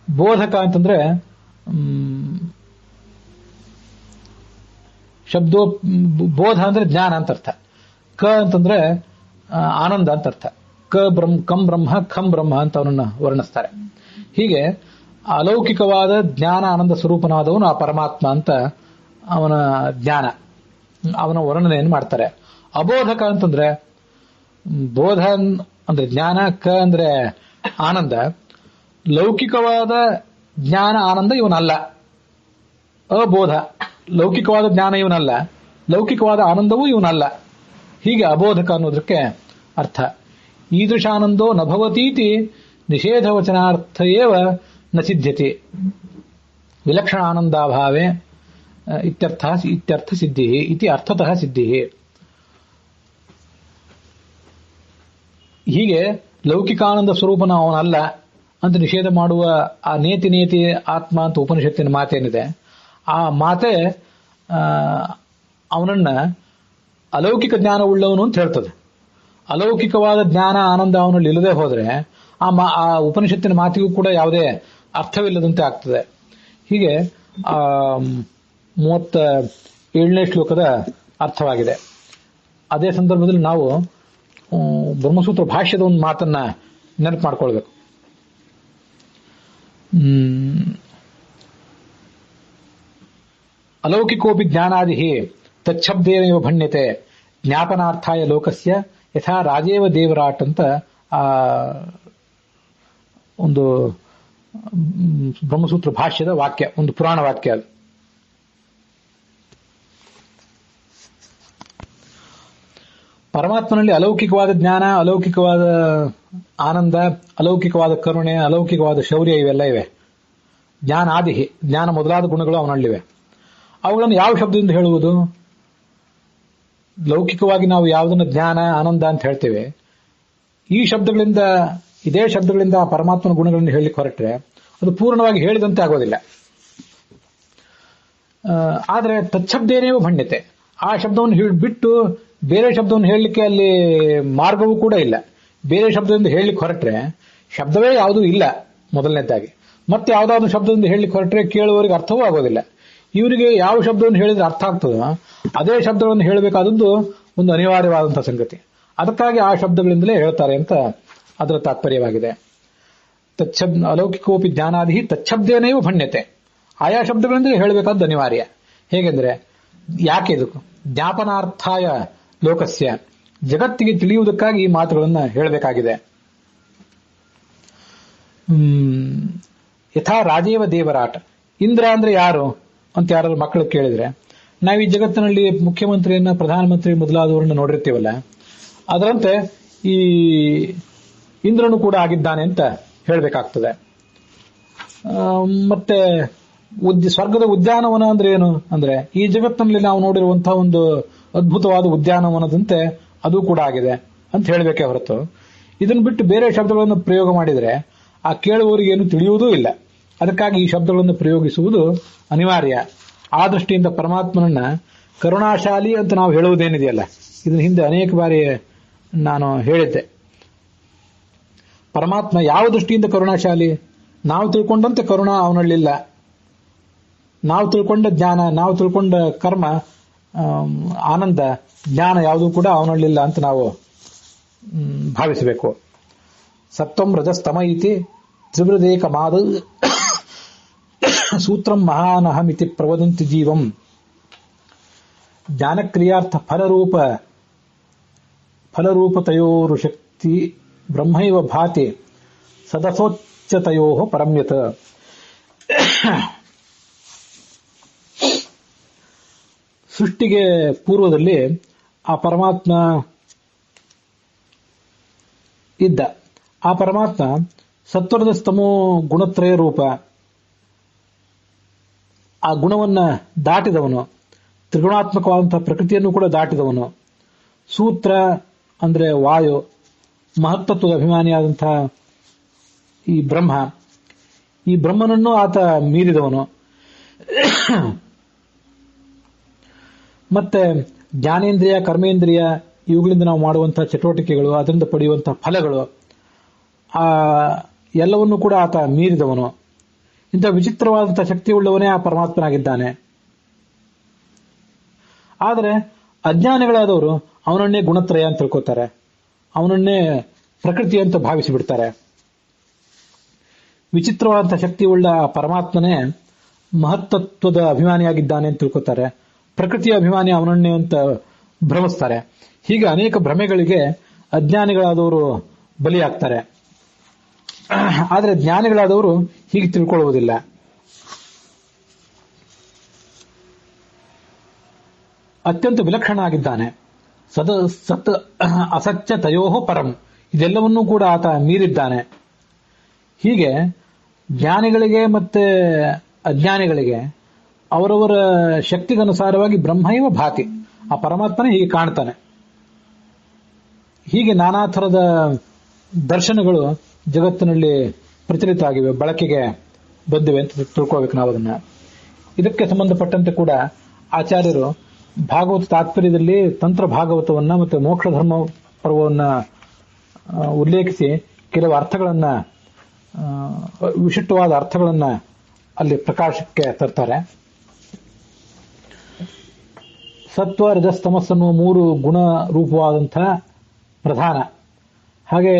A: ಬೋಧಕ ಅಂತಂದ್ರೆ ಶಬ್ದೋ ಬೋಧ ಅಂದ್ರೆ ಜ್ಞಾನ ಅಂತ ಅರ್ಥ. ಕ ಅಂತಂದ್ರೆ ಆನಂದ ಅಂತ ಅರ್ಥ. ಕಂ ಬ್ರಹ್ಮ ಖಂ ಬ್ರಹ್ಮ ಅಂತ ಅವನನ್ನ ವರ್ಣಿಸ್ತಾರೆ. ಹೀಗೆ ಅಲೌಕಿಕವಾದ ಜ್ಞಾನ ಆನಂದ ಸ್ವರೂಪನಾದವನು ಆ ಪರಮಾತ್ಮ ಅಂತ ಅವನ ಜ್ಞಾನ, ಅವನ ವರ್ಣನೆಯನ್ನು ಮಾಡ್ತಾರೆ. ಅಬೋಧಕ ಅಂತಂದ್ರೆ ಬೋಧ ಅಂದ್ರೆ ಜ್ಞಾನ, ಕ ಅಂದ್ರೆ ಆನಂದ. ಲೌಕಿಕವಾದ ಜ್ಞಾನ ಆನಂದ ಇವನಲ್ಲ. ಅಬೋಧ, ಲೌಕಿಕವಾದ ಜ್ಞಾನ ಇವನಲ್ಲ, ಲೌಕಿಕವಾದ ಆನಂದವೂ ಇವನಲ್ಲ. ಹೀಗೆ ಅಬೋಧಕ ಅನ್ನೋದಕ್ಕೆ ಅರ್ಥ. ಈದೃಶಾನಂದೋ ನಭವತೀತಿ ನಿಷೇಧ ವಚನಾರ್ಥ ಏವ ನ ಸಿದ್ಧ್ಯತೆ ವಿಲಕ್ಷಣ ಆನಂದಾಭಾವೇ ಇತ್ಯರ್ಥ ಸಿದ್ಧಿ ಇತಿ ಅರ್ಥತಃ ಸಿದ್ಧಿ. ಹೀಗೆ ಲೌಕಿಕಾನಂದ ಸ್ವರೂಪನ ಅವನಲ್ಲ ಅಂತ ನಿಷೇಧ ಮಾಡುವ ಆ ನೇತಿ ಆತ್ಮ ಅಂತ ಉಪನಿಷತ್ತಿನ ಮಾತೇನಿದೆ, ಆ ಮಾತೆ ಅವನನ್ನ ಅಲೌಕಿಕ ಜ್ಞಾನ ಉಳ್ಳವನು ಅಂತ ಹೇಳ್ತದೆ. ಅಲೌಕಿಕವಾದ ಜ್ಞಾನ ಆನಂದ ಅವನಲ್ಲಿ ಇಲ್ಲದೆ ಹೋದ್ರೆ ಆ ಉಪನಿಷತ್ತಿನ ಮಾತಿಗೂ ಕೂಡ ಯಾವುದೇ ಅರ್ಥವಿಲ್ಲದಂತೆ ಆಗ್ತದೆ. ಹೀಗೆ 37ನೇ ಶ್ಲೋಕದ ಅರ್ಥವಾಗಿದೆ. ಅದೇ ಸಂದರ್ಭದಲ್ಲಿ ನಾವು ಬ್ರಹ್ಮಸೂತ್ರ ಭಾಷ್ಯದ ಒಂದು ಮಾತನ್ನ ನೆನಪು ಮಾಡ್ಕೊಳ್ಬೇಕು. ಅಲೌಕಿಕೋಪಿ ಜ್ಞಾನಾದಿ ತಚ್ಛಬ್ದೇನೈವ ಭಣ್ಯತೆ ಜ್ಞಾಪನಾರ್ಥಾಯ ಲೋಕಸ್ಯ ಯಥಾ ರಾಜೇವ ದೇವರಾಟ್ ಅಂತ ಆ ಒಂದು ಬ್ರಹ್ಮಸೂತ್ರ ಭಾಷ್ಯದ ವಾಕ್ಯ, ಒಂದು ಪುರಾಣ ವಾಕ್ಯ ಅದು. ಪರಮಾತ್ಮನಲ್ಲಿ ಅಲೌಕಿಕವಾದ ಜ್ಞಾನ, ಅಲೌಕಿಕವಾದ ಆನಂದ, ಅಲೌಕಿಕವಾದ ಕರುಣೆ, ಅಲೌಕಿಕವಾದ ಶೌರ್ಯ ಇವೆಲ್ಲ ಇವೆ. ಜ್ಞಾನಾದಿ, ಜ್ಞಾನ ಮೊದಲಾದ ಗುಣಗಳು ಅವನಲ್ಲಿವೆ. ಅವುಗಳನ್ನು ಯಾವ ಶಬ್ದದಿಂದ ಹೇಳುವುದು? ಲೌಕಿಕವಾಗಿ ನಾವು ಯಾವುದನ್ನು ಜ್ಞಾನ ಆನಂದ ಅಂತ ಹೇಳ್ತೇವೆ, ಇದೇ ಶಬ್ದಗಳಿಂದ ಆ ಪರಮಾತ್ಮನ ಗುಣಗಳನ್ನು ಹೇಳಲಿಕ್ಕೆ ಹೊರಟ್ರೆ ಅದು ಪೂರ್ಣವಾಗಿ ಹೇಳಿದಂತೆ ಆಗೋದಿಲ್ಲ. ಆದರೆ ತಚ್ಛಬ್ದೇನೇವ ಭಣ್ಯತೆ, ಆ ಶಬ್ದವನ್ನು ಬಿಟ್ಟು ಬೇರೆ ಶಬ್ದವನ್ನು ಹೇಳಲಿಕ್ಕೆ ಅಲ್ಲಿ ಮಾರ್ಗವೂ ಕೂಡ ಇಲ್ಲ. ಬೇರೆ ಶಬ್ದದಿಂದ ಹೇಳಲಿಕ್ಕೆ ಹೊರಟ್ರೆ ಶಬ್ದವೇ ಯಾವುದೂ ಇಲ್ಲ ಮೊದಲನೇದಾಗಿ. ಮತ್ತೆ ಯಾವುದಾದ್ರೂ ಶಬ್ದದಿಂದ ಹೇಳಲಿಕ್ಕೆ ಹೊರಟ್ರೆ ಕೇಳುವವರಿಗೆ ಅರ್ಥವೂ ಆಗೋದಿಲ್ಲ. ಇವರಿಗೆ ಯಾವ ಶಬ್ದವನ್ನು ಹೇಳಿದ್ರೆ ಅರ್ಥ ಆಗ್ತದೋ ಅದೇ ಶಬ್ದಗಳನ್ನು ಹೇಳಬೇಕಾದದ್ದು ಒಂದು ಅನಿವಾರ್ಯವಾದಂತಹ ಸಂಗತಿ. ಅದಕ್ಕಾಗಿ ಆ ಶಬ್ದಗಳಿಂದಲೇ ಹೇಳ್ತಾರೆ ಅಂತ ಅದರ ತಾತ್ಪರ್ಯವಾಗಿದೆ. ಅಲೌಕಿಕೋಪಿ ಜ್ಞಾನಾದಿ ತಚ್ಛಬ್ದೇನೇವ ಭಣ್ಯತೆ, ಆಯಾ ಶಬ್ದಗಳಿಂದಲೇ ಹೇಳಬೇಕಾದ್ದು ಅನಿವಾರ್ಯ. ಹೇಗೆಂದ್ರೆ ಯಾಕೆ ಇದು? ಜ್ಞಾಪನಾರ್ಥಾಯ ಲೋಕಸ್ಯ, ಜಗತ್ತಿಗೆ ತಿಳಿಯುವುದಕ್ಕಾಗಿ ಈ ಮಾತುಗಳನ್ನು ಹೇಳಬೇಕಾಗಿದೆ. ಯಥಾ ರಾಜೇವ ದೇವರಾಟ, ಇಂದ್ರ ಅಂದ್ರೆ ಯಾರು ಅಂತ ಯಾರಾದ್ರೂ ಮಕ್ಕಳು ಕೇಳಿದ್ರೆ ನಾವು ಈ ಜಗತ್ತಿನಲ್ಲಿ ಮುಖ್ಯಮಂತ್ರಿಯನ್ನ, ಪ್ರಧಾನಮಂತ್ರಿ ಮೊದಲಾದವರನ್ನ ನೋಡಿರ್ತೀವಲ್ಲ, ಅದರಂತೆ ಈ ಇಂದ್ರನು ಕೂಡ ಆಗಿದ್ದಾನೆ ಅಂತ ಹೇಳಬೇಕಾಗ್ತದೆ. ಮತ್ತೆ ಸ್ವರ್ಗದ ಉದ್ಯಾನವನ ಅಂದ್ರೆ ಏನು ಅಂದ್ರೆ, ಈ ಜಗತ್ತಿನಲ್ಲಿ ನಾವು ನೋಡಿರುವಂತಹ ಒಂದು ಅದ್ಭುತವಾದ ಉದ್ಯಾನವನದಂತೆ ಅದು ಕೂಡ ಆಗಿದೆ ಅಂತ ಹೇಳಬೇಕೇ ಹೊರತು, ಇದನ್ನು ಬಿಟ್ಟು ಬೇರೆ ಶಬ್ದಗಳನ್ನು ಪ್ರಯೋಗ ಮಾಡಿದರೆ ಆ ಕೇಳುವವರಿಗೆ ಏನು ತಿಳಿಯುವುದೂ ಇಲ್ಲ. ಅದಕ್ಕಾಗಿ ಈ ಶಬ್ದಗಳನ್ನು ಪ್ರಯೋಗಿಸುವುದು ಅನಿವಾರ್ಯ. ಆ ದೃಷ್ಟಿಯಿಂದ ಪರಮಾತ್ಮನನ್ನ ಕರುಣಾಶಾಲಿ ಅಂತ ನಾವು ಹೇಳುವುದೇನಿದೆಯಲ್ಲ, ಇದನ್ನ ಹಿಂದೆ ಅನೇಕ ಬಾರಿ ನಾನು ಹೇಳಿದ್ದೆ. ಪರಮಾತ್ಮ ಯಾವ ದೃಷ್ಟಿಯಿಂದ ಕರುಣಾಶಾಲಿ? ನಾವು ತಿಳ್ಕೊಂಡಂತೆ ಕರುಣಾ ಅವನಲ್ಲಿಲ್ಲ. ನಾವು ತಿಳ್ಕೊಂಡ ಜ್ಞಾನ, ನಾವು ತಿಳ್ಕೊಂಡ ಕರ್ಮ, ಆನಂದ, ಜ್ಞಾನ ಯಾವುದೂ ಕೂಡ ಅವನಲ್ಲಿಲ್ಲ ಅಂತ ನಾವು ಭಾವಿಸಬೇಕು. ಸತ್ವಂ ರಜಸ್ತಮ ಇತಿ ತ್ರಿವೃದೇಕ ಮಾದ ಸೂತ್ರಂ ಮಹಾನಹಮಿತಿ ಪ್ರವದಂತಿ ಜೀವಂ ಜ್ಞಾನಕ್ರಿಯಾರ್ಥ ಫಲರೂಪತಯೋರು ಶಕ್ತಿ ಬ್ರಹ್ಮೈವ ಭಾತಿ ಸದಸೋಚ್ಚತಯೋ ಪರಮ್ಯತ. ಸೃಷ್ಟಿಗೆ ಪೂರ್ವದಲ್ಲಿ ಆ ಪರಮಾತ್ಮ ಇದ್ದ. ಆ ಪರಮಾತ್ಮ ಸತ್ವರದ ಸ್ತಮೋ ಗುಣತ್ರಯ ರೂಪ. ಆ ಗುಣವನ್ನ ದಾಟಿದವನು, ತ್ರಿಗುಣಾತ್ಮಕವಾದಂತಹ ಪ್ರಕೃತಿಯನ್ನು ಕೂಡ ದಾಟಿದವನು. ಸೂತ್ರ ಅಂದ್ರೆ ವಾಯು, ಮಹತ್ತತ್ವದ ಅಭಿಮಾನಿಯಾದಂತಹ ಈ ಬ್ರಹ್ಮ, ಈ ಬ್ರಹ್ಮನನ್ನು ಆತ ಮೀರಿದವನು. ಮತ್ತೆ ಜ್ಞಾನೇಂದ್ರಿಯ, ಕರ್ಮೇಂದ್ರಿಯ ಇವುಗಳಿಂದ ನಾವು ಮಾಡುವಂತಹ ಚಟುವಟಿಕೆಗಳು, ಅದರಿಂದ ಪಡೆಯುವಂತಹ ಫಲಗಳು, ಆ ಎಲ್ಲವನ್ನೂ ಕೂಡ ಆತ ಮೀರಿದವನು. ಇಂಥ ವಿಚಿತ್ರವಾದಂತಹ ಶಕ್ತಿಯುಳ್ಳವನೇ ಆ ಪರಮಾತ್ಮನಾಗಿದ್ದಾನೆ. ಆದರೆ ಅಜ್ಞಾನಿಗಳಾದವರು ಅವನನ್ನೇ ಗುಣತ್ರಯ ಅಂತ ತಿಳ್ಕೊತಾರೆ, ಅವನನ್ನೇ ಪ್ರಕೃತಿ ಅಂತ ಭಾವಿಸಿಬಿಡ್ತಾರೆ. ವಿಚಿತ್ರವಾದಂತಹ ಶಕ್ತಿಯುಳ್ಳ ಆ ಪರಮಾತ್ಮನೇ ಮಹತ್ತತ್ವದ ಅಭಿಮಾನಿಯಾಗಿದ್ದಾನೆ ಅಂತ ತಿಳ್ಕೊತಾರೆ, ಪ್ರಕೃತಿಯ ಅಭಿಮಾನಿ ಅವನನ್ನೇ ಅಂತ ಭ್ರಮಿಸ್ತಾರೆ. ಹೀಗೆ ಅನೇಕ ಭ್ರಮೆಗಳಿಗೆ ಅಜ್ಞಾನಿಗಳಾದವರು ಬಲಿಯಾಗ್ತಾರೆ. ಆದರೆ ಜ್ಞಾನಿಗಳಾದವರು ಹೀಗೆ ತಿಳ್ಕೊಳ್ಳುವುದಿಲ್ಲ. ಅತ್ಯಂತ ವಿಲಕ್ಷಣ ಆಗಿದ್ದಾನೆ. ಸತ್ ಅಸತ್ಯ ತಯೋಹೋ ಪರಂ, ಇದೆಲ್ಲವನ್ನೂ ಕೂಡ ಆತ ಮೀರಿದ್ದಾನೆ. ಹೀಗೆ ಜ್ಞಾನಿಗಳಿಗೆ ಮತ್ತೆ ಅಜ್ಞಾನಿಗಳಿಗೆ ಅವರವರ ಶಕ್ತಿಗನುಸಾರವಾಗಿ ಬ್ರಹ್ಮೈವ ಭಾತಿ, ಆ ಪರಮಾತ್ಮನೇ ಹೀಗೆ ಕಾಣ್ತಾನೆ. ಹೀಗೆ ನಾನಾ ಥರದ ದರ್ಶನಗಳು ಜಗತ್ತಿನಲ್ಲಿ ಪ್ರಚಲಿತ ಆಗಿವೆ, ಬಳಕೆಗೆ ಬಂದಿವೆ ಅಂತ ತಿಳ್ಕೋಬೇಕು ನಾವು ಅದನ್ನ. ಇದಕ್ಕೆ ಸಂಬಂಧಪಟ್ಟಂತೆ ಕೂಡ ಆಚಾರ್ಯರು ಭಾಗವತ ತಾತ್ಪರ್ಯದಲ್ಲಿ ತಂತ್ರ ಭಾಗವತವನ್ನ ಮತ್ತು ಮೋಕ್ಷ ಧರ್ಮ ಪರ್ವವನ್ನ ಉಲ್ಲೇಖಿಸಿ ಕೆಲವು ಅರ್ಥಗಳನ್ನ, ವಿಶಿಷ್ಟವಾದ ಅರ್ಥಗಳನ್ನ ಅಲ್ಲಿ ಪ್ರಕಾಶಕ್ಕೆ ತರ್ತಾರೆ. ಸತ್ವ ರಜಸ್ತಮಸ್ ಅನ್ನುವ ಮೂರು ಗುಣ ರೂಪವಾದಂತಹ ಪ್ರಧಾನ, ಹಾಗೆ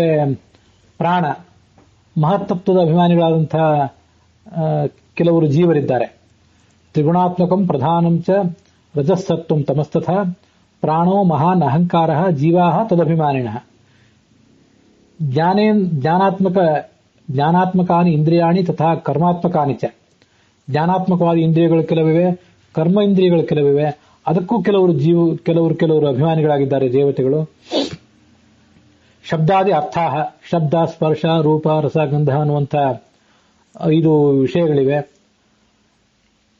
A: ಪ್ರಾಣ, ಮಹತ್ತತ್ವದ ಅಭಿಮಾನಿಗಳಾದಂತಹ ಕೆಲವರು ಜೀವರಿದ್ದಾರೆ. ತ್ರಿಗುಣಾತ್ಮಕಂ ಪ್ರಧಾನಂ ಚ ರಜಸ್ಸತ್ವಂ ತಮಸ್ತಥ ಪ್ರಾಣೋ ಮಹಾನ್ ಅಹಂಕಾರ ಜೀವಾ ತದಭಿಮಾನಿನಃ. ಜ್ಞಾನಾತ್ಮಕಾನಿ ಇಂದ್ರಿಯಾಣಿ ತಥಾ ಕರ್ಮಾತ್ಮಕಾನಿ ಚ. ಜ್ಞಾನಾತ್ಮಕವಾದ ಇಂದ್ರಿಯಗಳು ಕೆಲವಿವೆ, ಕರ್ಮ ಇಂದ್ರಿಯಗಳು ಕೆಲವಿವೆ. ಅದಕ್ಕೂ ಕೆಲವರು ಅಭಿಮಾನಿಗಳಾಗಿದ್ದಾರೆ ದೇವತೆಗಳು. ಶಬ್ದಾದಿ ಅರ್ಥಾಹ, ಶಬ್ದ, ಸ್ಪರ್ಶ, ರೂಪ, ರಸ, ಗಂಧ ಅನ್ನುವಂಥ 5 ವಿಷಯಗಳಿವೆ.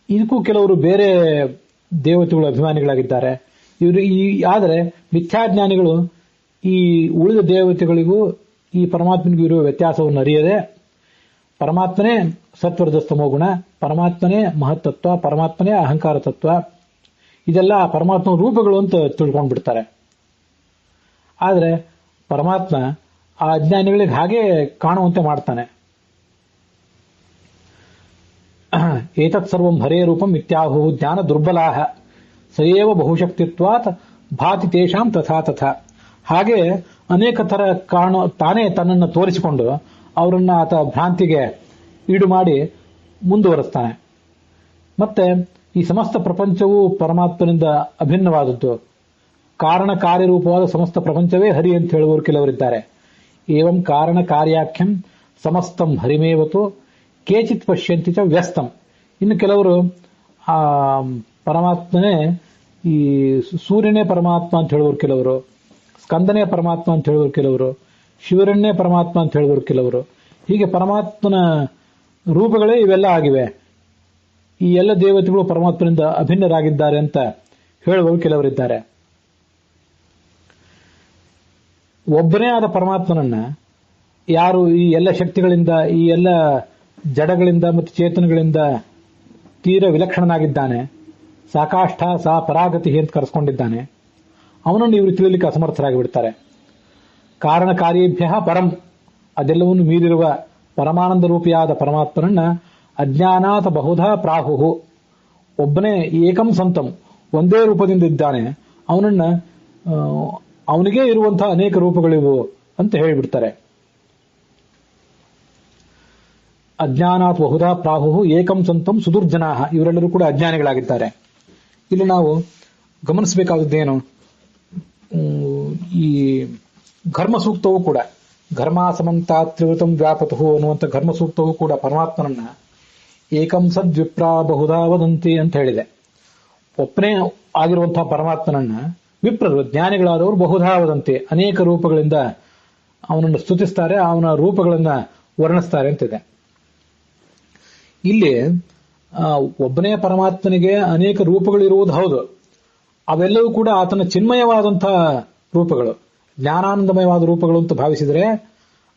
A: ಇದಕ್ಕೂ ಕೆಲವರು ಬೇರೆ ದೇವತೆಗಳು ಅಭಿಮಾನಿಗಳಾಗಿದ್ದಾರೆ. ಆದರೆ ಮಿಥ್ಯಾಜ್ಞಾನಿಗಳು ಈ ಉಳಿದ ದೇವತೆಗಳಿಗೂ ಈ ಪರಮಾತ್ಮನಿಗೂ ಇರುವ ವ್ಯತ್ಯಾಸವನ್ನು ಅರಿಯದೆ ಪರಮಾತ್ಮನೇ ಸತ್ವರಜಸ್ತಮೋ ಗುಣ, ಪರಮಾತ್ಮನೇ ಮಹತ್ತತ್ವ, ಪರಮಾತ್ಮನೇ ಅಹಂಕಾರ ತತ್ವ, ಇದೆಲ್ಲ ಪರಮಾತ್ಮ ರೂಪಗಳು ಅಂತ ತಿಳ್ಕೊಂಡ್ಬಿಡ್ತಾರೆ. ಆದರೆ ಪರಮಾತ್ಮ ಆ ಅಜ್ಞಾನಿಗಳಿಗೆ ಹಾಗೆ ಕಾಣುವಂತೆ ಮಾಡ್ತಾನೆ. ಏತತ್ ಸರ್ವಂ ಹರೇ ರೂಪಂ ಇತ್ಯಾಹು ಜ್ಞಾನ ದುರ್ಬಲಾಹ ಸಯೇವ ಬಹುಶಕ್ತಿತ್ವಾತ್ ಭಾತಿ ತೇಷಾಂ ತಥಾ ತಥಾ. ಹಾಗೆ ಅನೇಕ ತರ ತಾನೇ ತನ್ನನ್ನು ತೋರಿಸಿಕೊಂಡು ಅವರನ್ನ ಆತ ಭ್ರಾಂತಿಗೆ ಈಡು ಮಾಡಿ ಮುಂದುವರೆಸ್ತಾನೆ. ಮತ್ತೆ ಈ ಸಮಸ್ತ ಪ್ರಪಂಚವೂ ಪರಮಾತ್ಮನಿಂದ ಅಭಿನ್ನವಾದದ್ದು. ಕಾರಣ ಕಾರ್ಯರೂಪವಾದ ಸಮಸ್ತ ಪ್ರಪಂಚವೇ ಹರಿ ಅಂತ ಹೇಳುವವರು ಕೆಲವರಿದ್ದಾರೆ. ಏವಂ ಕಾರಣ ಕಾರ್ಯಾಖ್ಯಂ ಸಮಸ್ತಂ ಹರಿಮೇವತು ಕೇಚಿತ್ ಪಶ್ಯಂತಿ ಚ ವ್ಯಸ್ತಂ. ಇನ್ನು ಕೆಲವರು ಆ ಪರಮಾತ್ಮನೇ ಈ ಸೂರ್ಯನೇ ಪರಮಾತ್ಮ ಅಂತ ಹೇಳುವರು ಕೆಲವರು, ಸ್ಕಂದನೇ ಪರಮಾತ್ಮ ಅಂತ ಹೇಳುವರು ಕೆಲವರು, ಶಿವರನ್ನೇ ಪರಮಾತ್ಮ ಅಂತ ಹೇಳುವರು ಕೆಲವರು. ಹೀಗೆ ಪರಮಾತ್ಮನ ರೂಪಗಳೇ ಇವೆಲ್ಲ ಆಗಿವೆ. ಈ ಎಲ್ಲ ದೇವತೆಗಳು ಪರಮಾತ್ಮನಿಂದ ಅಭಿನ್ನರಾಗಿದ್ದಾರೆ ಅಂತ ಹೇಳುವವರು ಕೆಲವರಿದ್ದಾರೆ. ಒಬ್ಬನೇ ಆದ ಪರಮಾತ್ಮನನ್ನ ಯಾರು ಈ ಎಲ್ಲ ಶಕ್ತಿಗಳಿಂದ, ಈ ಎಲ್ಲ ಜಡಗಳಿಂದ ಮತ್ತು ಚೇತನಗಳಿಂದ ತೀರ ವಿಲಕ್ಷಣನಾಗಿದ್ದಾನೆ, ಸಾಕಾಷ್ಠ ಸಾ ಪರಾಗತಿ ಅಂತ ಕರೆಸ್ಕೊಂಡಿದ್ದಾನೆ, ಅವನನ್ನು ಇವರು ತಿಳಿಯಲಿಕ್ಕೆ ಅಸಮರ್ಥರಾಗಿ ಬಿಡ್ತಾರೆ. ಕಾರಣ ಕಾರ್ಯೇಭ್ಯ ಪರಂ, ಅದೆಲ್ಲವನ್ನು ಮೀರಿರುವ ಪರಮಾನಂದ ರೂಪಿಯಾದ ಪರಮಾತ್ಮನನ್ನ ಅಜ್ಞಾನಾಥ ಬಹುಧಾ ಪ್ರಾಹುಹು, ಒಬ್ಬನೇ ಏಕಂ ಸಂತಂ, ಒಂದೇ ರೂಪದಿಂದ ಇದ್ದಾನೆ, ಅವನನ್ನ ಅವನಿಗೇ ಇರುವಂತಹ ಅನೇಕ ರೂಪಗಳಿವು ಅಂತ ಹೇಳಿಬಿಡ್ತಾರೆ. ಅಜ್ಞಾನಾತ್ ಬಹುಧಾ ಪ್ರಾಹುಹು ಏಕಂ ಸಂತಂ ಸುದುರ್ಜನಾಹ, ಇವರೆಲ್ಲರೂ ಕೂಡ ಅಜ್ಞಾನಿಗಳಾಗಿದ್ದಾರೆ. ಇಲ್ಲಿ ನಾವು ಗಮನಿಸಬೇಕಾದದ್ದೇನು, ಈ ಘರ್ಮ ಸೂಕ್ತವೂ ಕೂಡ ಘರ್ಮಾಸಮಂತಾತ್ ತ್ರಿವೃತಂ ವ್ಯಾಪತುಹು ಅನ್ನುವಂಥ ಘರ್ಮ ಸೂಕ್ತವೂ ಕೂಡ ಪರಮಾತ್ಮನನ್ನ ಏಕಂ ಸದ್ವಿಪ್ರಾ ಬಹುಧಾ ವದಂತಿ ಅಂತ ಹೇಳಿದೆ. ಒಪ್ಪನೇ ಆಗಿರುವಂತಹ ಪರಮಾತ್ಮನನ್ನ ವಿಪ್ರರು, ಜ್ಞಾನಿಗಳಾದವರು ಬಹುಧಾ ವದಂತಿ, ಅನೇಕ ರೂಪಗಳಿಂದ ಅವನನ್ನು ಸ್ತುತಿಸ್ತಾರೆ, ಅವನ ರೂಪಗಳನ್ನ ವರ್ಣಿಸ್ತಾರೆ ಅಂತಿದೆ. ಇಲ್ಲಿ ಒಬ್ಬನೇ ಪರಮಾತ್ಮನಿಗೆ ಅನೇಕ ರೂಪಗಳಿರುವುದು ಹೌದು, ಅವೆಲ್ಲವೂ ಕೂಡ ಆತನ ಚಿನ್ಮಯವಾದಂತಹ ರೂಪಗಳು, ಜ್ಞಾನಾನಂದಮಯವಾದ ರೂಪಗಳು ಅಂತ ಭಾವಿಸಿದರೆ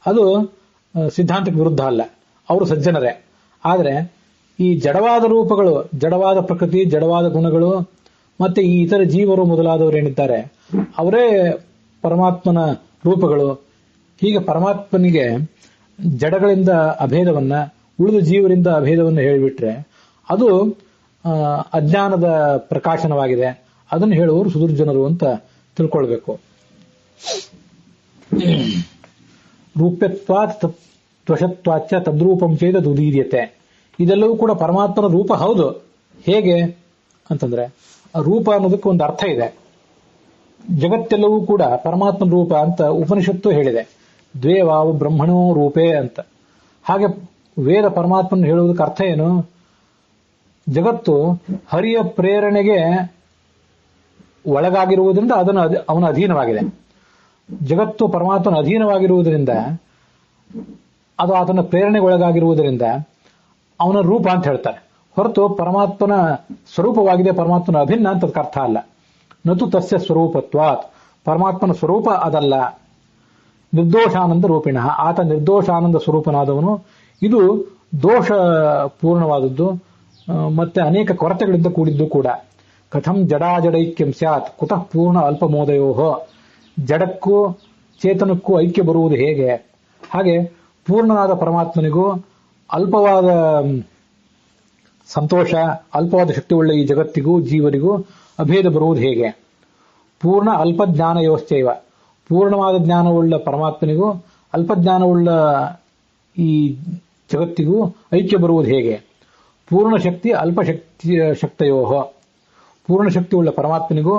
A: ಅದು ಸಿದ್ಧಾಂತಕ್ಕೆ ವಿರುದ್ಧ ಅಲ್ಲ, ಅವರು ಸಜ್ಜನರೇ. ಆದರೆ ಈ ಜಡವಾದ ರೂಪಗಳು, ಜಡವಾದ ಪ್ರಕೃತಿ, ಜಡವಾದ ಗುಣಗಳು ಮತ್ತೆ ಈ ಇತರ ಜೀವರು ಮೊದಲಾದವರು ಏನಿದ್ದಾರೆ ಅವರೇ ಪರಮಾತ್ಮನ ರೂಪಗಳು. ಹೀಗೆ ಪರಮಾತ್ಮನಿಗೆ ಜಡಗಳಿಂದ ಅಭೇದವನ್ನ, ಉಳಿದ ಜೀವರಿಂದ ಅಭೇದವನ್ನು ಹೇಳಿಬಿಟ್ರೆ ಅದು ಅಜ್ಞಾನದ ಪ್ರಕಾಶನವಾಗಿದೆ. ಅದನ್ನು ಹೇಳುವವರು ಸುದುರ್ಜನರು ಅಂತ ತಿಳ್ಕೊಳ್ಬೇಕು. ರೂಪ್ಯತ್ವಾತ್ ತ್ವಶತ್ವಾಚ ತದ್ರೂಪಂ ಚೇತ ದುದೀರ್ಯತೆ, ಇದೆಲ್ಲವೂ ಕೂಡ ಪರಮಾತ್ಮನ ರೂಪ ಹೌದು. ಹೇಗೆ ಅಂತಂದ್ರೆ ರೂಪ ಅನ್ನೋದಕ್ಕೆ ಒಂದು ಅರ್ಥ ಇದೆ. ಜಗತ್ತೆಲ್ಲವೂ ಕೂಡ ಪರಮಾತ್ಮನ ರೂಪ ಅಂತ ಉಪನಿಷತ್ತು ಹೇಳಿದೆ. ದ್ವೇವಾವು ಬ್ರಹ್ಮಣೋ ರೂಪೇ ಅಂತ. ಹಾಗೆ ವೇದ ಪರಮಾತ್ಮನ ಹೇಳುವುದಕ್ಕೆ ಅರ್ಥ ಏನು? ಜಗತ್ತು ಹರಿಯ ಪ್ರೇರಣೆಗೆ ಒಳಗಾಗಿರುವುದರಿಂದ ಅದನ್ನು ಅವನ ಅಧೀನವಾಗಿದೆ. ಜಗತ್ತು ಪರಮಾತ್ಮನ ಅಧೀನವಾಗಿರುವುದರಿಂದ, ಅದು ಆತನ ಪ್ರೇರಣೆಗೆ ಒಳಗಾಗಿರುವುದರಿಂದ ಅವನ ರೂಪ ಅಂತ ಹೇಳ್ತಾರೆ. ಹೊರತು ಪರಮಾತ್ಮನ ಸ್ವರೂಪವಾಗಿದೆ, ಪರಮಾತ್ಮನ ಅಭಿನ್ನ ಅಂತ ಅದಕ್ಕೆ ಅರ್ಥ ಅಲ್ಲ. ನತು ತಸ್ಯ ಸ್ವರೂಪತ್ವಾತ್, ಪರಮಾತ್ಮನ ಸ್ವರೂಪ ಅದಲ್ಲ. ನಿರ್ದೋಷಾನಂದ ರೂಪಿಣ, ಆತ ನಿರ್ದೋಷಾನಂದ ಸ್ವರೂಪನಾದವನು. ಇದು ದೋಷ ಪೂರ್ಣವಾದದ್ದು ಮತ್ತೆ ಅನೇಕ ಕೊರತೆಗಳಿಂದ ಕೂಡಿದ್ದು ಕೂಡ. ಕಥಂ ಜಡಾಜಡೈಕ್ಯಂ ಸ್ಯಾತ್ ಕುತಃ ಪೂರ್ಣ ಅಲ್ಪಮೋದಯೋ, ಜಡಕ್ಕೂ ಚೇತನಕ್ಕೂ ಐಕ್ಯ ಬರುವುದು ಹೇಗೆ? ಹಾಗೆ ಪೂರ್ಣನಾದ ಪರಮಾತ್ಮನಿಗೂ ಅಲ್ಪವಾದ ಸಂತೋಷ, ಅಲ್ಪವಾದ ಶಕ್ತಿಯುಳ್ಳ ಈ ಜಗತ್ತಿಗೂ ಜೀವರಿಗೂ ಅಭೇದ ಬರುವುದು ಹೇಗೆ? ಪೂರ್ಣ ಅಲ್ಪಜ್ಞಾನ ಯೋಶ್ಚೈವ, ಪೂರ್ಣವಾದ ಜ್ಞಾನವುಳ್ಳ ಪರಮಾತ್ಮನಿಗೂ ಅಲ್ಪಜ್ಞಾನವುಳ್ಳ ಈ ಜಗತ್ತಿಗೂ ಐಕ್ಯ ಬರುವುದು ಹೇಗೆ? ಪೂರ್ಣ ಶಕ್ತಿ ಅಲ್ಪಶಕ್ತಿ ಶಕ್ತಯೋ, ಪೂರ್ಣ ಶಕ್ತಿಯುಳ್ಳ ಪರಮಾತ್ಮನಿಗೂ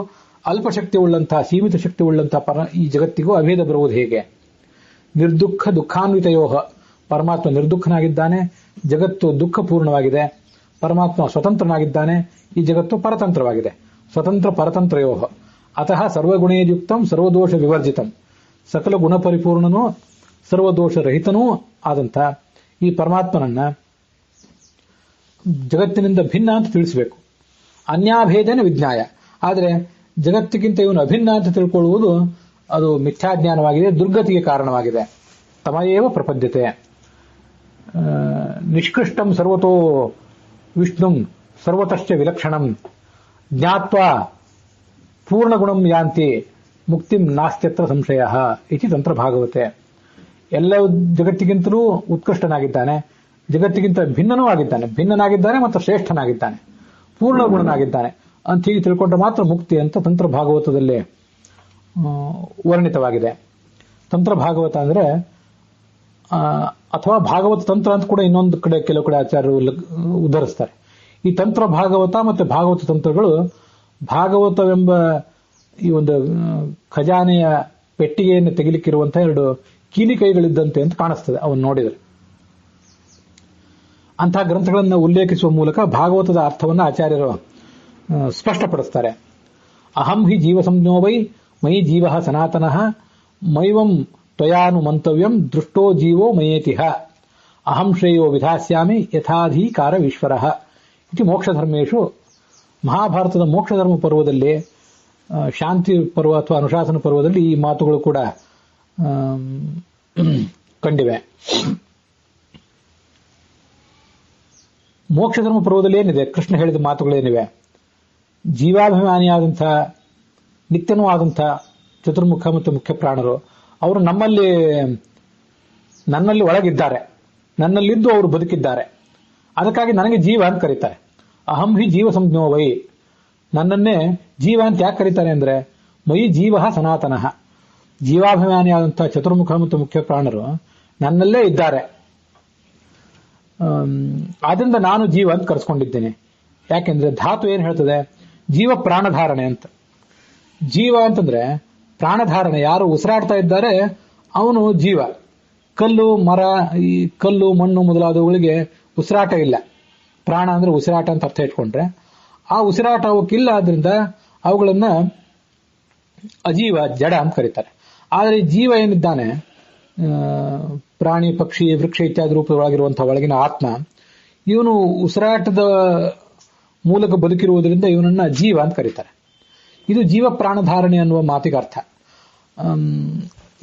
A: ಅಲ್ಪಶಕ್ತಿ ಉಳ್ಳಂತಹ, ಸೀಮಿತ ಶಕ್ತಿ ಉಳ್ಳಂತಹ ಈ ಜಗತ್ತಿಗೂ ಅಭೇದ ಬರುವುದು ಹೇಗೆ? ನಿರ್ದುಃಖ ದುಃಖಾನ್ವಿತಯೋ, ಪರಮಾತ್ಮ ನಿರ್ದುಃಖನಾಗಿದ್ದಾನೆ, ಜಗತ್ತು ದುಃಖಪೂರ್ಣವಾಗಿದೆ. ಪರಮಾತ್ಮ ಸ್ವತಂತ್ರನಾಗಿದ್ದಾನೆ, ಈ ಜಗತ್ತು ಪರತಂತ್ರವಾಗಿದೆ. ಸ್ವತಂತ್ರ ಪರತಂತ್ರಯೋ ಅತಃ ಸರ್ವಗುಣೇಯುಕ್ತಂ ಸರ್ವದೋಷ ವಿವರ್ಜಿತಂ, ಸಕಲ ಗುಣಪರಿಪೂರ್ಣನೂ ಸರ್ವದೋಷ ರಹಿತನೂ ಆದಂಥ ಈ ಪರಮಾತ್ಮನನ್ನ ಜಗತ್ತಿನಿಂದ ಭಿನ್ನ ಅಂತ ತಿಳಿಸಬೇಕು. ಅನ್ಯಾಭೇದನ ವಿಜ್ಞಾಯ, ಆದರೆ ಜಗತ್ತಿಗಿಂತ ಇವನು ಅಭಿನ್ನ ಅಂತ ತಿಳ್ಕೊಳ್ಳುವುದು ಅದು ಮಿಥ್ಯಾಜ್ಞಾನವಾಗಿದೆ, ದುರ್ಗತಿಗೆ ಕಾರಣವಾಗಿದೆ. ತಮಯೇವ ಪ್ರಪದ್ಯತೆ. ನಿಷ್ಕೃಷ್ಟಂ ಸರ್ವತೋ ವಿಷ್ಣುಂ ಸರ್ವತಶ್ಚ ವಿಲಕ್ಷಣಂ ಜ್ಞಾತ್ವಾ ಪೂರ್ಣಗುಣಂ ಯಾಂತಿ ಮುಕ್ತಿಂ ನಾಸ್ತ್ಯತ್ರ ಸಂಶಯ ಇತಿ ತಂತ್ರ ಭಾಗವತೆ. ಎಲ್ಲ ಜಗತ್ತಿಗಿಂತಲೂ ಉತ್ಕೃಷ್ಟನಾಗಿದ್ದಾನೆ, ಜಗತ್ತಿಗಿಂತ ಭಿನ್ನನೂ ಆಗಿದ್ದಾನೆ, ಭಿನ್ನನಾಗಿದ್ದಾನೆ ಮತ್ತು ಶ್ರೇಷ್ಠನಾಗಿದ್ದಾನೆ, ಪೂರ್ಣಗುಣನಾಗಿದ್ದಾನೆ ಅಂತ ಹೀಗೆ ತಿಳ್ಕೊಂಡ್ರೆ ಮಾತ್ರ ಮುಕ್ತಿ ಅಂತ ತಂತ್ರ ಭಾಗವತದಲ್ಲಿ ವರ್ಣಿತವಾಗಿದೆ. ತಂತ್ರ ಭಾಗವತ ಅಂದ್ರೆ ಅಥವಾ ಭಾಗವತ ತಂತ್ರ ಅಂತ ಕೂಡ ಇನ್ನೊಂದು ಕಡೆ ಕೆಲವು ಕಡೆ ಆಚಾರ್ಯರು ಉದ್ಧರಿಸ್ತಾರೆ. ಈ ತಂತ್ರ ಭಾಗವತ ಮತ್ತು ಭಾಗವತ ತಂತ್ರಗಳು ಭಾಗವತವೆಂಬ ಈ ಒಂದು ಖಜಾನೆಯ ಪೆಟ್ಟಿಗೆಯನ್ನು ತೆಗಿಲಿಕ್ಕಿರುವಂತಹ ಎರಡು ಕೀಲಿ ಕೈಗಳಿದ್ದಂತೆ ಅಂತ ಕಾಣಿಸ್ತದೆ ಅವನು ನೋಡಿದರೆ. ಅಂತಹ ಗ್ರಂಥಗಳನ್ನು ಉಲ್ಲೇಖಿಸುವ ಮೂಲಕ ಭಾಗವತದ ಅರ್ಥವನ್ನು ಆಚಾರ್ಯರು ಸ್ಪಷ್ಟಪಡಿಸ್ತಾರೆ. ಅಹಂ ಹಿ ಜೀವ ಸಂಜ್ಞೋ ವೈ ಮಯಿ ಜೀವ ಸನಾತನಃ ಮೈವಂ ತ್ವಯಾನು ಮಂತವ್ಯಂ ದೃಷ್ಟೋ ಜೀವೋ ಮಯೇತಿಹ ಅಹಂ ಶ್ರೇಯೋ ವಿಧಾಸ್ಯಾಮಿ ಯಥಾಧಿಕಾರವೀಶ್ವರಃ ಇತಿ ಮೋಕ್ಷಧರ್ಮೇಶು. ಮಹಾಭಾರತದ ಮೋಕ್ಷಧರ್ಮ ಪರ್ವದಲ್ಲಿ, ಶಾಂತಿ ಪರ್ವ ಅಥವಾ ಅನುಶಾಸನ ಪರ್ವದಲ್ಲಿ ಈ ಮಾತುಗಳು ಕೂಡ ಕಂಡಿವೆ. ಮೋಕ್ಷಧರ್ಮ ಪರ್ವದಲ್ಲಿ ಏನಿದೆ, ಕೃಷ್ಣ ಹೇಳಿದ ಮಾತುಗಳೇನಿವೆ, ಜೀವಾಭಿಮಾನಿಯಾದಂಥ ನಿತ್ಯನೂ ಆದಂಥ ಚತುರ್ಮುಖ ಮತ್ತು ಮುಖ್ಯ ಪ್ರಾಣರು ಅವರು ನನ್ನಲ್ಲಿ ಒಳಗಿದ್ದಾರೆ, ನನ್ನಲ್ಲಿದ್ದು ಅವರು ಬದುಕಿದ್ದಾರೆ, ಅದಕ್ಕಾಗಿ ನನಗೆ ಜೀವ ಅಂತ ಕರೀತಾರೆ. ಅಹಂ ಹಿ ಜೀವ ಸಂಜ್ಞೋ ವೈ, ನನ್ನನ್ನೇ ಜೀವ ಅಂತ ಯಾಕೆ ಕರೀತಾರೆ ಅಂದ್ರೆ ಮಯಿ ಜೀವ ಸನಾತನಃ, ಜೀವಾಭಿಮಾನಿಯಾದಂಥ ಚತುರ್ಮುಖ ಮತ್ತು ಮುಖ್ಯ ಪ್ರಾಣರು ನನ್ನಲ್ಲೇ ಇದ್ದಾರೆ, ಆದ್ರಿಂದ ನಾನು ಜೀವ ಅಂತ ಕರೆಸ್ಕೊಂಡಿದ್ದೇನೆ. ಯಾಕೆಂದ್ರೆ ಧಾತು ಏನ್ ಹೇಳ್ತದೆ, ಜೀವ ಪ್ರಾಣಧಾರಣೆ ಅಂತ. ಜೀವ ಅಂತಂದ್ರೆ ಪ್ರಾಣಧಾರಣೆ, ಯಾರು ಉಸಿರಾಡ್ತಾ ಇದ್ದಾರೆ ಅವನು ಜೀವ. ಕಲ್ಲು ಮರ, ಈ ಕಲ್ಲು ಮಣ್ಣು ಮೊದಲಾದವುಗಳಿಗೆ ಉಸಿರಾಟ ಇಲ್ಲ. ಪ್ರಾಣ ಅಂದ್ರೆ ಉಸಿರಾಟ ಅಂತ ಅರ್ಥ ಇಟ್ಕೊಂಡ್ರೆ ಆ ಉಸಿರಾಟ ಅವಕ್ಕಿಲ್ಲ, ಆದ್ರಿಂದ ಅವುಗಳನ್ನ ಅಜೀವ, ಜಡ ಅಂತ ಕರೀತಾರೆ. ಆದರೆ ಜೀವ ಏನಿದ್ದಾನೆ, ಪ್ರಾಣಿ ಪಕ್ಷಿ ವೃಕ್ಷ ಇತ್ಯಾದಿ ರೂಪದೊಳಗಿರುವಂತಹ ಒಳಗಿನ ಆತ್ಮ, ಇವನು ಉಸಿರಾಟದ ಮೂಲಕ ಬದುಕಿರುವುದರಿಂದ ಇವನನ್ನ ಜೀವ ಅಂತ ಕರೀತಾರೆ. ಇದು ಜೀವ ಪ್ರಾಣಧಾರಣೆ ಅನ್ನುವ ಮಾತಿಗೆ ಅರ್ಥ.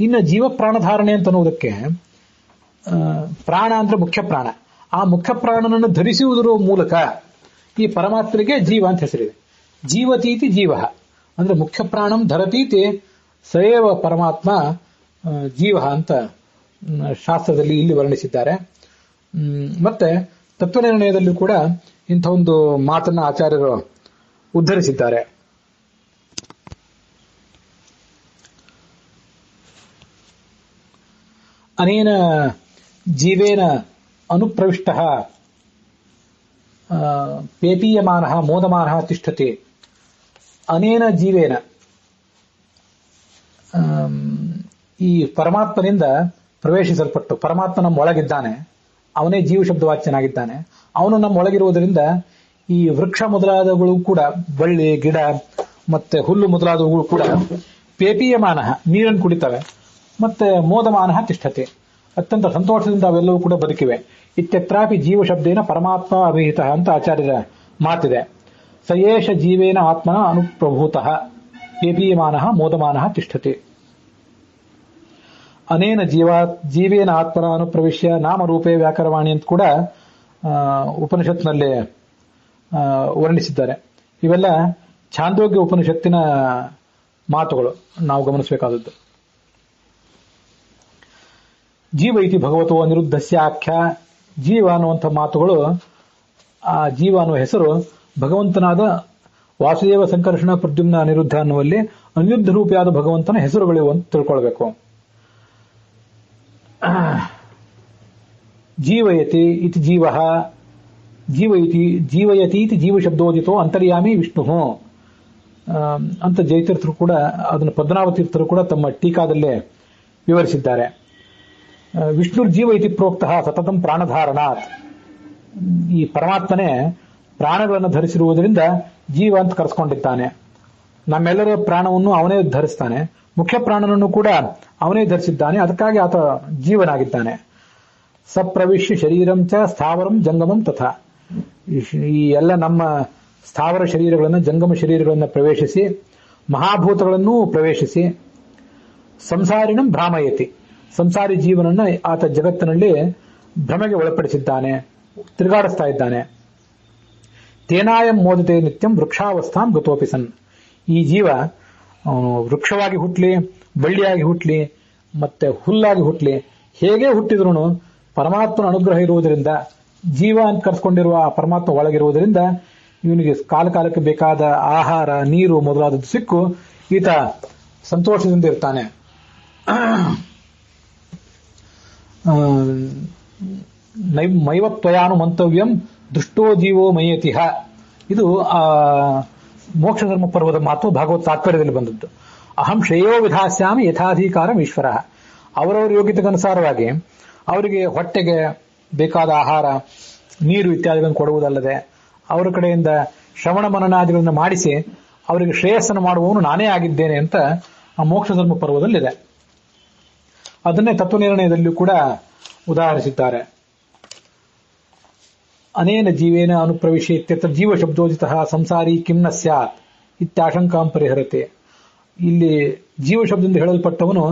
A: ಇನ್ನು ಜೀವ ಪ್ರಾಣಧಾರಣೆ ಅಂತ ಅನ್ನೋದಕ್ಕೆ ಪ್ರಾಣ ಅಂದ್ರೆ ಮುಖ್ಯ ಪ್ರಾಣ, ಆ ಮುಖ್ಯ ಪ್ರಾಣನನ್ನು ಧರಿಸುವುದರ ಮೂಲಕ ಈ ಪರಮಾತ್ಮನಿಗೆ ಜೀವ ಅಂತ ಹೆಸರಿದೆ. ಜೀವತೀತಿ ಜೀವ ಅಂದ್ರೆ ಮುಖ್ಯ ಪ್ರಾಣಂ ಧರತೀತಿ ಸಯೇವ ಪರಮಾತ್ಮ ಜೀವ ಅಂತ ಶಾಸ್ತ್ರದಲ್ಲಿ ಇಲ್ಲಿ ವರ್ಣಿಸಿದ್ದಾರೆ. ಮತ್ತೆ ತತ್ವನಿರ್ಣಯದಲ್ಲೂ ಕೂಡ ಇಂಥ ಒಂದು ಮಾತನ್ನ ಆಚಾರ್ಯರು ಉದ್ಧರಿಸಿದ್ದಾರೆ. ಅನೇನ ಜೀವೇನ ಅನುಪ್ರವಿಷ್ಟಃ ಪೇಪೀಯಮಾನಃ ಮೋದಮಾನಃ ತಿಷ್ಠತೆ. ಅನೇನ ಜೀವೇನ, ಈ ಪರಮಾತ್ಮನಿಂದ ಪ್ರವೇಶಿಸಲ್ಪಟ್ಟು, ಪರಮಾತ್ಮ ನಮ್ಮ ಒಳಗಿದ್ದಾನೆ, ಅವನೇ ಜೀವ ಶಬ್ದವಾಚ್ಯನಾಗಿದ್ದಾನೆ. ಅವನು ನಮ್ಮ ಒಳಗಿರುವುದರಿಂದ ಈ ವೃಕ್ಷ ಮೊದಲಾದವುಗಳು ಕೂಡ, ಬಳ್ಳಿ ಗಿಡ ಮತ್ತೆ ಹುಲ್ಲು ಮೊದಲಾದವುಗಳು ಕೂಡ ಪೇಪೀಯಮಾನ, ನೀರನ್ನು ಕುಡಿತವೆ, ಮತ್ತೆ ಮೋದಮಾನ ತಿಷ್ಠತೆ, ಅತ್ಯಂತ ಸಂತೋಷದಿಂದ ಅವೆಲ್ಲವೂ ಕೂಡ ಬದುಕಿವೆ. ಇತ್ಯತ್ರಾಪಿ ಜೀವ ಶಬ್ದೇನ ಪರಮಾತ್ಮ ಅಭಿಹಿತ ಅಂತ ಆಚಾರ್ಯರ ಮಾತಿದೆ. ಸಯೇಷ ಜೀವೇನ ಆತ್ಮನ ಅನುಪ್ರಭೂತಃ ಪೇಪೀಯಮಾನ ಮೋದಮಾನ ತಿಷ್ಠತೆ. ಅನೇನ ಜೀವೇನ ಆತ್ಮನ ಅನುಪ್ರವಿಶ್ಯ ನಾಮರೂಪೇ ವ್ಯಾಕರವಾಣಿ ಅಂತ ಕೂಡ ಉಪನಿಷತ್ನಲ್ಲಿ ವರ್ಣಿಸಿದ್ದಾರೆ. ಇವೆಲ್ಲ ಛಾಂದೋಗ್ಯ ಉಪನಿಷತ್ತಿನ ಮಾತುಗಳು, ನಾವು ಗಮನಿಸಬೇಕಾದದ್ದು. ಜೀವ ಇತಿ ಭಗವತೋ ಅನಿರುದ್ಧಸ್ಯ ಆಖ್ಯ. ಜೀವ ಅನ್ನುವಂಥ ಮಾತುಗಳು, ಆ ಜೀವ ಅನ್ನುವ ಹೆಸರು ಭಗವಂತನಾದ ವಾಸುದೇವ ಸಂಕರ್ಷಣ ಪ್ರದ್ಯುಮ್ನ ಅನಿರುದ್ಧ ಅನ್ನುವಲ್ಲಿ ಅನಿರುದ್ಧ ರೂಪಿಯಾದ ಭಗವಂತನ ಹೆಸರುಗಳಿವು ಅಂತ ತಿಳ್ಕೊಳ್ಬೇಕು. ಜೀವಯತಿ ಇತಿ ಜೀವ, ಜೀವಯತಿ ಇತಿ ಜೀವ ಶಬ್ದೋದಿತೋ ಅಂತರ್ಯಾಮಿ ವಿಷ್ಣು ಅಂತ ಜಯತೀರ್ಥರು ಕೂಡ, ಅದನ್ನು ಪದ್ಮನಾಭ ತೀರ್ಥರು ಕೂಡ ತಮ್ಮ ಟೀಕಾದಲ್ಲೇ ವಿವರಿಸಿದ್ದಾರೆ. ವಿಷ್ಣುರ್ ಜೀವ ಇತಿ ಪ್ರೋಕ್ತಃ ಸತತಂ ಪ್ರಾಣಧಾರಣಾತ್. ಈ ಪರಮಾತ್ಮನೇ ಪ್ರಾಣಗಳನ್ನು ಧರಿಸಿರುವುದರಿಂದ ಜೀವ ಅಂತ ಕರೆಸ್ಕೊಂಡಿದ್ದಾನೆ. ನಮ್ಮೆಲ್ಲರ ಪ್ರಾಣವನ್ನು ಅವನೇ ಧರಿಸ್ತಾನೆ, ಮುಖ್ಯ ಪ್ರಾಣನನ್ನು ಕೂಡ ಅವನೇ ಧರಿಸಿದ್ದಾನೆ, ಅದಕ್ಕಾಗಿ ಆತ ಜೀವನಾಗಿದ್ದಾನೆ. ಸಪ್ರವಿಶ್ಯ ಶರೀರಂ ಚ ಸ್ಥಾವರಂ ಜಂಗಮಂ ತಥಾ. ಈ ಎಲ್ಲ ನಮ್ಮ ಸ್ಥಾವರ ಶರೀರಗಳನ್ನು, ಜಂಗಮ ಶರೀರಗಳನ್ನು ಪ್ರವೇಶಿಸಿ, ಮಹಾಭೂತಗಳನ್ನು ಪ್ರವೇಶಿಸಿ, ಸಂಸಾರಿಣಂ ಭ್ರಾಮಯತಿ, ಸಂಸಾರಿ ಜೀವನನ್ನ ಆತ ಜಗತ್ತಿನಲ್ಲಿ ಭ್ರಮೆಗೆ ಒಳಪಡಿಸಿದ್ದಾನೆ, ತಿರುಗಾಡಿಸ್ತಾ ಇದ್ದಾನೆ. ತೇನಾಯಂ ಮೋದತೆ ನಿತ್ಯಂ ವೃಕ್ಷಾವಸ್ಥಾಂ ಗತೋಪಿ ಸನ್. ಈ ಜೀವ ಅವನು ವೃಕ್ಷವಾಗಿ ಹುಟ್ಲಿ, ಬಳ್ಳಿಯಾಗಿ ಹುಟ್ಲಿ, ಮತ್ತೆ ಹುಲ್ಲಾಗಿ ಹುಟ್ಲಿ, ಹೇಗೆ ಹುಟ್ಟಿದ್ರು ಪರಮಾತ್ಮನ ಅನುಗ್ರಹ ಇರುವುದರಿಂದ, ಜೀವ ಅಂತ ಕರೆಸ್ಕೊಂಡಿರುವ ಆ ಪರಮಾತ್ಮ ಒಳಗಿರುವುದರಿಂದ ಇವನಿಗೆ ಕಾಲಕ್ಕೆ ಬೇಕಾದ ಆಹಾರ, ನೀರು ಮೊದಲಾದದ್ದು ಸಿಕ್ಕು ಈತ ಸಂತೋಷದಿಂದ ಇರ್ತಾನೆ. ಮೈವತ್ವಯಾನು ಮಂತವ್ಯಂ ದೃಷ್ಟೋ ಜೀವೋ ಮಯತಿಹ. ಇದು ಮೋಕ್ಷ ಧರ್ಮ ಪರ್ವದ ಮಾತು ಭಾಗವತ ತಾತ್ಪರ್ಯದಲ್ಲಿ ಬಂದದ್ದು. ಅಹಂ ಶ್ರೇಯೋ ವಿಧಾಸ್ಯಾಮಿ ಯಥಾಧಿಕಾರಂ ಈಶ್ವರ. ಅವರವರ ಯೋಗ್ಯತೆಗನುಸಾರವಾಗಿ ಅವರಿಗೆ ಹೊಟ್ಟೆಗೆ ಬೇಕಾದ ಆಹಾರ, ನೀರು ಇತ್ಯಾದಿಗಳನ್ನು ಕೊಡುವುದಲ್ಲದೆ ಅವರ ಕಡೆಯಿಂದ ಶ್ರವಣ ಮನನಾದಿಗಳನ್ನು ಮಾಡಿಸಿ ಅವರಿಗೆ ಶ್ರೇಯಸ್ಸನ್ನು ಮಾಡುವವನು ನಾನೇ ಆಗಿದ್ದೇನೆ ಅಂತ ಆ ಮೋಕ್ಷ ಧರ್ಮ ಪರ್ವದಲ್ಲಿದೆ. ಅದನ್ನೇ ತತ್ವನಿರ್ಣಯದಲ್ಲಿಯೂ ಕೂಡ ಉದಾಹರಿಸಿದ್ದಾರೆ. ಅನೇನ ಜೀವೇನ ಅನುಪ್ರವಿಶ್ಯ ಇತ್ಯತ್ರ ಜೀವ ಶಬ್ದೋಜಿತಃ ಸಂಸಾರಿ ಕಿಮ್ನ ಸ್ಯಾತ್ ಇತ್ಯಾಶಂಕಾಂ ಪರಿಹರತೆ. ಇಲ್ಲಿ ಜೀವ ಶಬ್ದದಿಂದ ಹೇಳಲ್ಪಟ್ಟವನು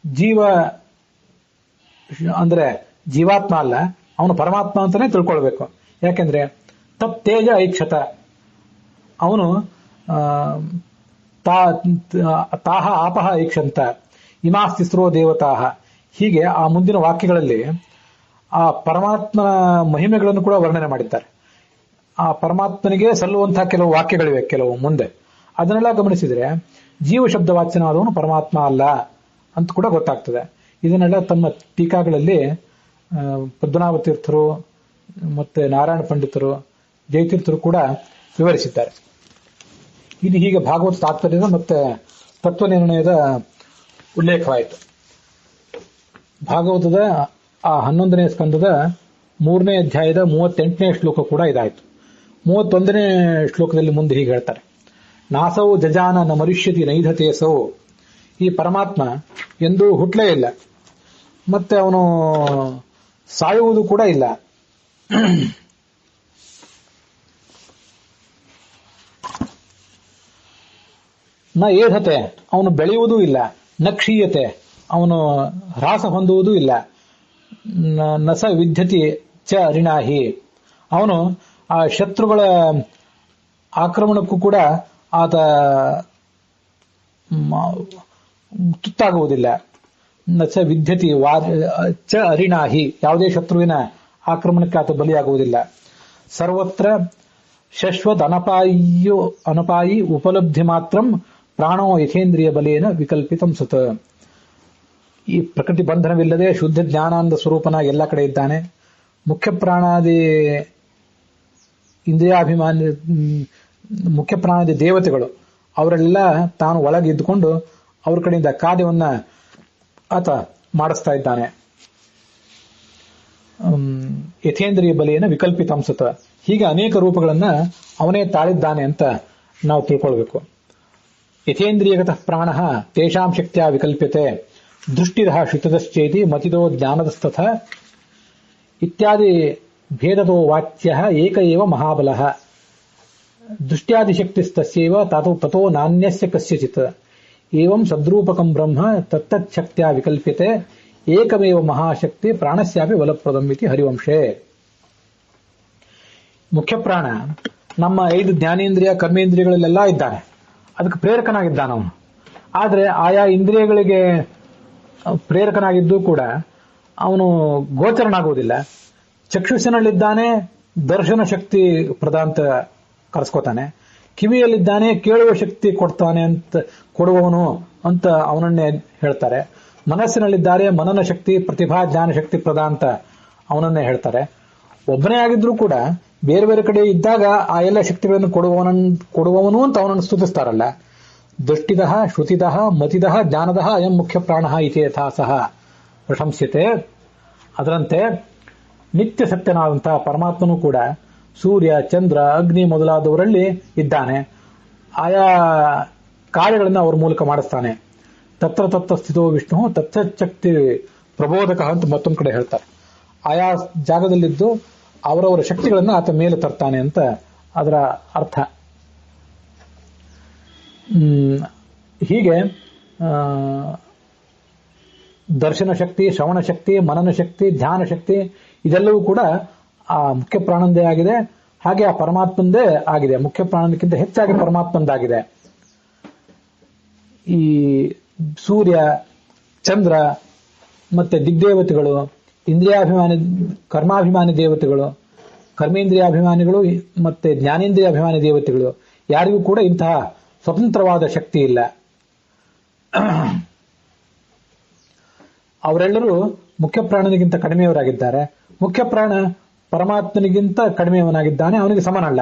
A: ಜೀವ ಅಂದ್ರೆ ಜೀವಾತ್ಮ ಅಲ್ಲ, ಅವನು ಪರಮಾತ್ಮ ಅಂತಾನೆ ತಿಳ್ಕೊಳ್ಬೇಕು. ಯಾಕೆಂದ್ರೆ ತತ್ ತೇಜ ಐಕ್ಷತ, ಅವನು ತಾಹ ಆಪಹ ಐಕ್ಷಂತ ಇಮಾಸ್ತಿಸ್ರೋ ದೇವತಾಹ. ಹೀಗೆ ಆ ಮುಂದಿನ ವಾಕ್ಯಗಳಲ್ಲಿ ಆ ಪರಮಾತ್ಮನ ಮಹಿಮೆಗಳನ್ನು ಕೂಡ ವರ್ಣನೆ ಮಾಡಿದ್ದಾರೆ. ಆ ಪರಮಾತ್ಮನಿಗೆ ಸಲ್ಲುವಂತಹ ಕೆಲವು ವಾಕ್ಯಗಳಿವೆ, ಕೆಲವು ಮುಂದೆ. ಅದನ್ನೆಲ್ಲ ಗಮನಿಸಿದ್ರೆ ಜೀವ ಶಬ್ದ ವಾಚ್ಯನಾದವನು ಪರಮಾತ್ಮ ಅಲ್ಲ ಅಂತ ಕೂಡ ಗೊತ್ತಾಗ್ತದೆ. ಇದನ್ನೆಲ್ಲ ತಮ್ಮ ಟೀಕಾಗಳಲ್ಲಿ ಪದ್ಮನಾಭ ತೀರ್ಥರು ಮತ್ತೆ ನಾರಾಯಣ ಪಂಡಿತರು, ಜಯತೀರ್ಥರು ಕೂಡ ವಿವರಿಸಿದ್ದಾರೆ. ಇದು ಹೀಗೆ ಭಾಗವತ ತಾತ್ಪರ್ಯದ ಮತ್ತೆ ತತ್ವನಿರ್ಣಯದ ಉಲ್ಲೇಖವಾಯಿತು. ಭಾಗವತದ ಆ 11ನೇ ಸ್ಕಂದದ 3ನೇ ಅಧ್ಯಾಯದ 38ನೇ ಶ್ಲೋಕ ಕೂಡ ಇದಾಯಿತು. 31ನೇ ಶ್ಲೋಕದಲ್ಲಿ ಮುಂದೆ ಹೀಗೆ ಹೇಳ್ತಾರೆ: ನಾಸೌ ಜಜಾನ ನ ಮರುಷ್ಯತಿ ನೈಧತೇಸೌ. ಈ ಪರಮಾತ್ಮ ಎಂದೂ ಹುಟ್ಲೇ ಇಲ್ಲ, ಮತ್ತೆ ಅವನು ಸಾಯುವುದು ಕೂಡ ಇಲ್ಲ. ನ ಏಧತೆ, ಅವನು ಬೆಳೆಯುವುದೂ ಇಲ್ಲ. ನ ಕ್ಷೀಯತೆ, ಅವನು ಹ್ರಾಸ ಹೊಂದುವುದೂ ಇಲ್ಲ. ನಸ ವಿದ್ಯತಿ ಚ ರಿಣಾಹಿ, ಅವನು ಆ ಶತ್ರುಗಳ ಆಕ್ರಮಣಕ್ಕೂ ಕೂಡ ಆತ ತುತ್ತಾಗುವುದಿಲ್ಲ. ನಸ ವಿದ್ಯತಿ ಚ ಅರಿಣಾಹಿ, ಯಾವುದೇ ಶತ್ರುವಿನ ಆಕ್ರಮಣಕ್ಕೆ ಆತ ಬಲಿಯಾಗುವುದಿಲ್ಲ. ಸರ್ವತ್ರ ಶಶ್ವತ್ ಅನಪಾಯಿ ಉಪಲಬ್ಧಿ ಮಾತ್ರಂ ಪ್ರಾಣೋ ಯಥೇಂದ್ರಿಯ ಬಲೇನ ವಿಕಲ್ಪಿತಂ ಸುತ. ಈ ಪ್ರಕೃತಿ ಬಂಧನವಿಲ್ಲದೆ ಶುದ್ಧ ಜ್ಞಾನಾನಂದ ಸ್ವರೂಪನಾಗಿ ಎಲ್ಲ ಕಡೆ ಇದ್ದಾನೆ. ಮುಖ್ಯ ಪ್ರಾಣಾದಿ ಇಂದ್ರಿಯಾಭಿಮಾನಿ, ಮುಖ್ಯ ಪ್ರಾಣಾದಿ ದೇವತೆಗಳು ಅವರೆಲ್ಲ ತಾನು ಒಳಗೆ ಇದ್ದುಕೊಂಡು ಅವ್ರ ಕಡೆಯಿಂದ ಕಾರ್ಯವನ್ನ ಆತ ಮಾಡಿಸ್ತಾ ಇದ್ದಾನೆ. ಯಥೇಂದ್ರಿಯ ಬಲಿಯನ ವಿಕಲ್ಪಿತಾಂಸತ, ಹೀಗೆ ಅನೇಕ ರೂಪಗಳನ್ನ ಅವನೇ ತಾಳಿದ್ದಾನೆ ಅಂತ ನಾವು ತಿಳ್ಕೊಳ್ಬೇಕು. ಯಥೇಂದ್ರಿಯಗತಃ ಪ್ರಾಣ ತೇಷಾಂ ಶಕ್ತಿಯ ವಿಕಲ್ಪ್ಯತೆ ದೃಷ್ಟಿದಃ ಶ್ರುತದಶ್ಚೇತಿ ಮತಿದೋ ಜ್ಞಾನದಸ್ತಥ ಇತ್ಯಾದಿ ಭೇದದೋ ವಾಚ್ಯ ಏಕ ಏವ ಮಹಾಬಲಃ ದೃಷ್ಟ್ಯಾದಿಶಕ್ತಿಸ್ತಸ್ಯೈವ ತತೋ ನಾನ್ಯಸ್ಯ ಕಸ್ಯಚಿತ್ ಏವಂ ಸದ್ರೂಪಕಂ ಬ್ರಹ್ಮ ತತ್ತಚ್ಛಕ್ತಿಯ ವಿಕಲ್ಪ್ಯತೆ ಏಕಮೇವ ಮಹಾಶಕ್ತಿ ಪ್ರಾಣಸ್ಯಾಪಿ ಬಲಪ್ರದಂ ಇತಿ ಹರಿವಂಶೇ. ಮುಖ್ಯ ಪ್ರಾಣ ನಮ್ಮ 5 ಜ್ಞಾನೇಂದ್ರಿಯ ಕರ್ಮೇಂದ್ರಿಯಗಳಲ್ಲೆಲ್ಲ ಇದ್ದಾನೆ, ಅದಕ್ಕೆ ಪ್ರೇರಕನಾಗಿದ್ದಾನ ಅವನು. ಆದರೆ ಆಯಾ ಇಂದ್ರಿಯಗಳಿಗೆ ಪ್ರೇರಕನಾಗಿದ್ದು ಕೂಡ ಅವನು ಗೋಚರನಾಗುವುದಿಲ್ಲ. ಚಕ್ಷುಷಿನಲ್ಲಿದ್ದಾನೆ, ದರ್ಶನ ಶಕ್ತಿ ಪ್ರದಾಂತ ಕರೆಸ್ಕೋತಾನೆ. ಕಿವಿಯಲ್ಲಿದ್ದಾನೆ, ಕೇಳುವ ಶಕ್ತಿ ಕೊಡುವವನು ಅಂತ ಅವನನ್ನೇ ಹೇಳ್ತಾರೆ. ಮನಸ್ಸಿನಲ್ಲಿದ್ದಾರೆ, ಮನನ ಶಕ್ತಿ, ಪ್ರತಿಭಾ ಜ್ಞಾನ ಶಕ್ತಿ ಪ್ರದಾಂತ ಅವನನ್ನೇ ಹೇಳ್ತಾರೆ. ಒಬ್ಬನೇ ಆಗಿದ್ರೂ ಕೂಡ ಬೇರೆ ಬೇರೆ ಕಡೆ ಇದ್ದಾಗ ಆ ಎಲ್ಲ ಶಕ್ತಿಗಳನ್ನು ಕೊಡುವವನು ಅಂತ ಅವನನ್ನು ಸ್ತುತಿಸ್ತಾರಲ್ಲ. ದೃಷ್ಟಿದಃ ಶ್ರುತಿದಃ ಮತಿದಃ ಜ್ಞಾನದಃ ಅಯಂ ಮುಖ್ಯ ಪ್ರಾಣ ಇತಿ ಯಥಾ ಸಹ ಪ್ರಶಂಸ್ಯತೆ. ಅದರಂತೆ ನಿತ್ಯ ಸತ್ಯನಾದಂತಹ ಪರಮಾತ್ಮನೂ ಕೂಡ ಸೂರ್ಯ, ಚಂದ್ರ, ಅಗ್ನಿ ಮೊದಲಾದವರಲ್ಲಿ ಇದ್ದಾನೆ. ಆಯಾ ಕಾರ್ಯಗಳನ್ನು ಅವರ ಮೂಲಕ ಮಾಡಿಸ್ತಾನೆ. ತತ್ರ ತತ್ರ ಸ್ಥಿತೋ ವಿಷ್ಣು ತತ್ಸಕ್ತಿ ಪ್ರಬೋಧಕ ಅಂತ ಮತ್ತೊಂದು ಕಡೆ ಹೇಳ್ತಾರೆ. ಆಯಾ ಜಾಗದಲ್ಲಿದ್ದು ಅವರವರ ಶಕ್ತಿಗಳನ್ನು ಆತ ಮೇಲೆ ತರ್ತಾನೆ ಅಂತ ಅದರ ಅರ್ಥ. ಹೀಗೆ ದರ್ಶನ ಶಕ್ತಿ, ಶ್ರವಣ ಶಕ್ತಿ, ಮನನ ಶಕ್ತಿ, ಧ್ಯಾನ ಶಕ್ತಿ ಇದೆಲ್ಲವೂ ಕೂಡ ಆ ಮುಖ್ಯ ಪ್ರಾಣಂದೇ ಆಗಿದೆ. ಹಾಗೆ ಆ ಪರಮಾತ್ಮಂದೇ ಆಗಿದೆ. ಮುಖ್ಯ ಪ್ರಾಣಕ್ಕಿಂತ ಹೆಚ್ಚಾಗಿ ಪರಮಾತ್ಮಂದಾಗಿದೆ. ಈ ಸೂರ್ಯ, ಚಂದ್ರ ಮತ್ತೆ ದಿಗ್ದೇವತೆಗಳು, ಇಂದ್ರಿಯಾಭಿಮಾನಿ, ಕರ್ಮಾಭಿಮಾನಿ ದೇವತೆಗಳು, ಕರ್ಮೇಂದ್ರಿಯಾಭಿಮಾನಿಗಳು ಮತ್ತೆ ಜ್ಞಾನೇಂದ್ರಿಯಾಭಿಮಾನಿ ದೇವತೆಗಳು ಯಾರಿಗೂ ಕೂಡ ಇಂತಹ ಸ್ವತಂತ್ರವಾದ ಶಕ್ತಿ ಇಲ್ಲ. ಅವರೆಲ್ಲರೂ ಮುಖ್ಯ ಪ್ರಾಣನಿಗಿಂತ ಕಡಿಮೆಯವರಾಗಿದ್ದಾರೆ. ಮುಖ್ಯ ಪ್ರಾಣ ಪರಮಾತ್ಮನಿಗಿಂತ ಕಡಿಮೆಯವನಾಗಿದ್ದಾನೆ, ಅವನಿಗೆ ಸಮನಲ್ಲ.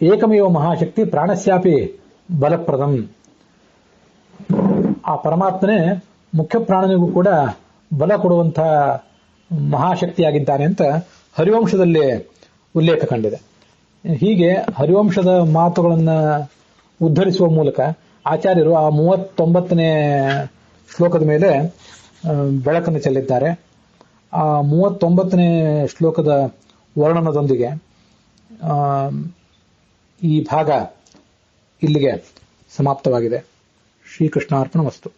A: ಏಕಮೇವ ಮಹಾಶಕ್ತಿ ಪ್ರಾಣಸ್ಯಾಪಿ ಬಲಪ್ರದಂ. ಆ ಪರಮಾತ್ಮನೇ ಮುಖ್ಯ ಪ್ರಾಣನಿಗೂ ಕೂಡ ಬಲ ಕೊಡುವಂತಹ ಮಹಾಶಕ್ತಿಯಾಗಿದ್ದಾನೆ ಅಂತ ಹರಿವಂಶದಲ್ಲಿ ಉಲ್ಲೇಖ ಕಂಡಿದೆ. ಹೀಗೆ ಹರಿವಂಶದ ಮಾತುಗಳನ್ನು ಉದ್ಧರಿಸುವ ಮೂಲಕ ಆಚಾರ್ಯರು ಆ 39ನೇ ಶ್ಲೋಕದ ಮೇಲೆ ಬೆಳಕನ್ನು ಚೆಲ್ಲಿದ್ದಾರೆ. ಆ 39ನೇ ಶ್ಲೋಕದ ವರ್ಣನದೊಂದಿಗೆ ಈ ಭಾಗ ಇಲ್ಲಿಗೆ ಸಮಾಪ್ತವಾಗಿದೆ. ಶ್ರೀಕೃಷ್ಣಾರ್ಪಣಮಸ್ತು.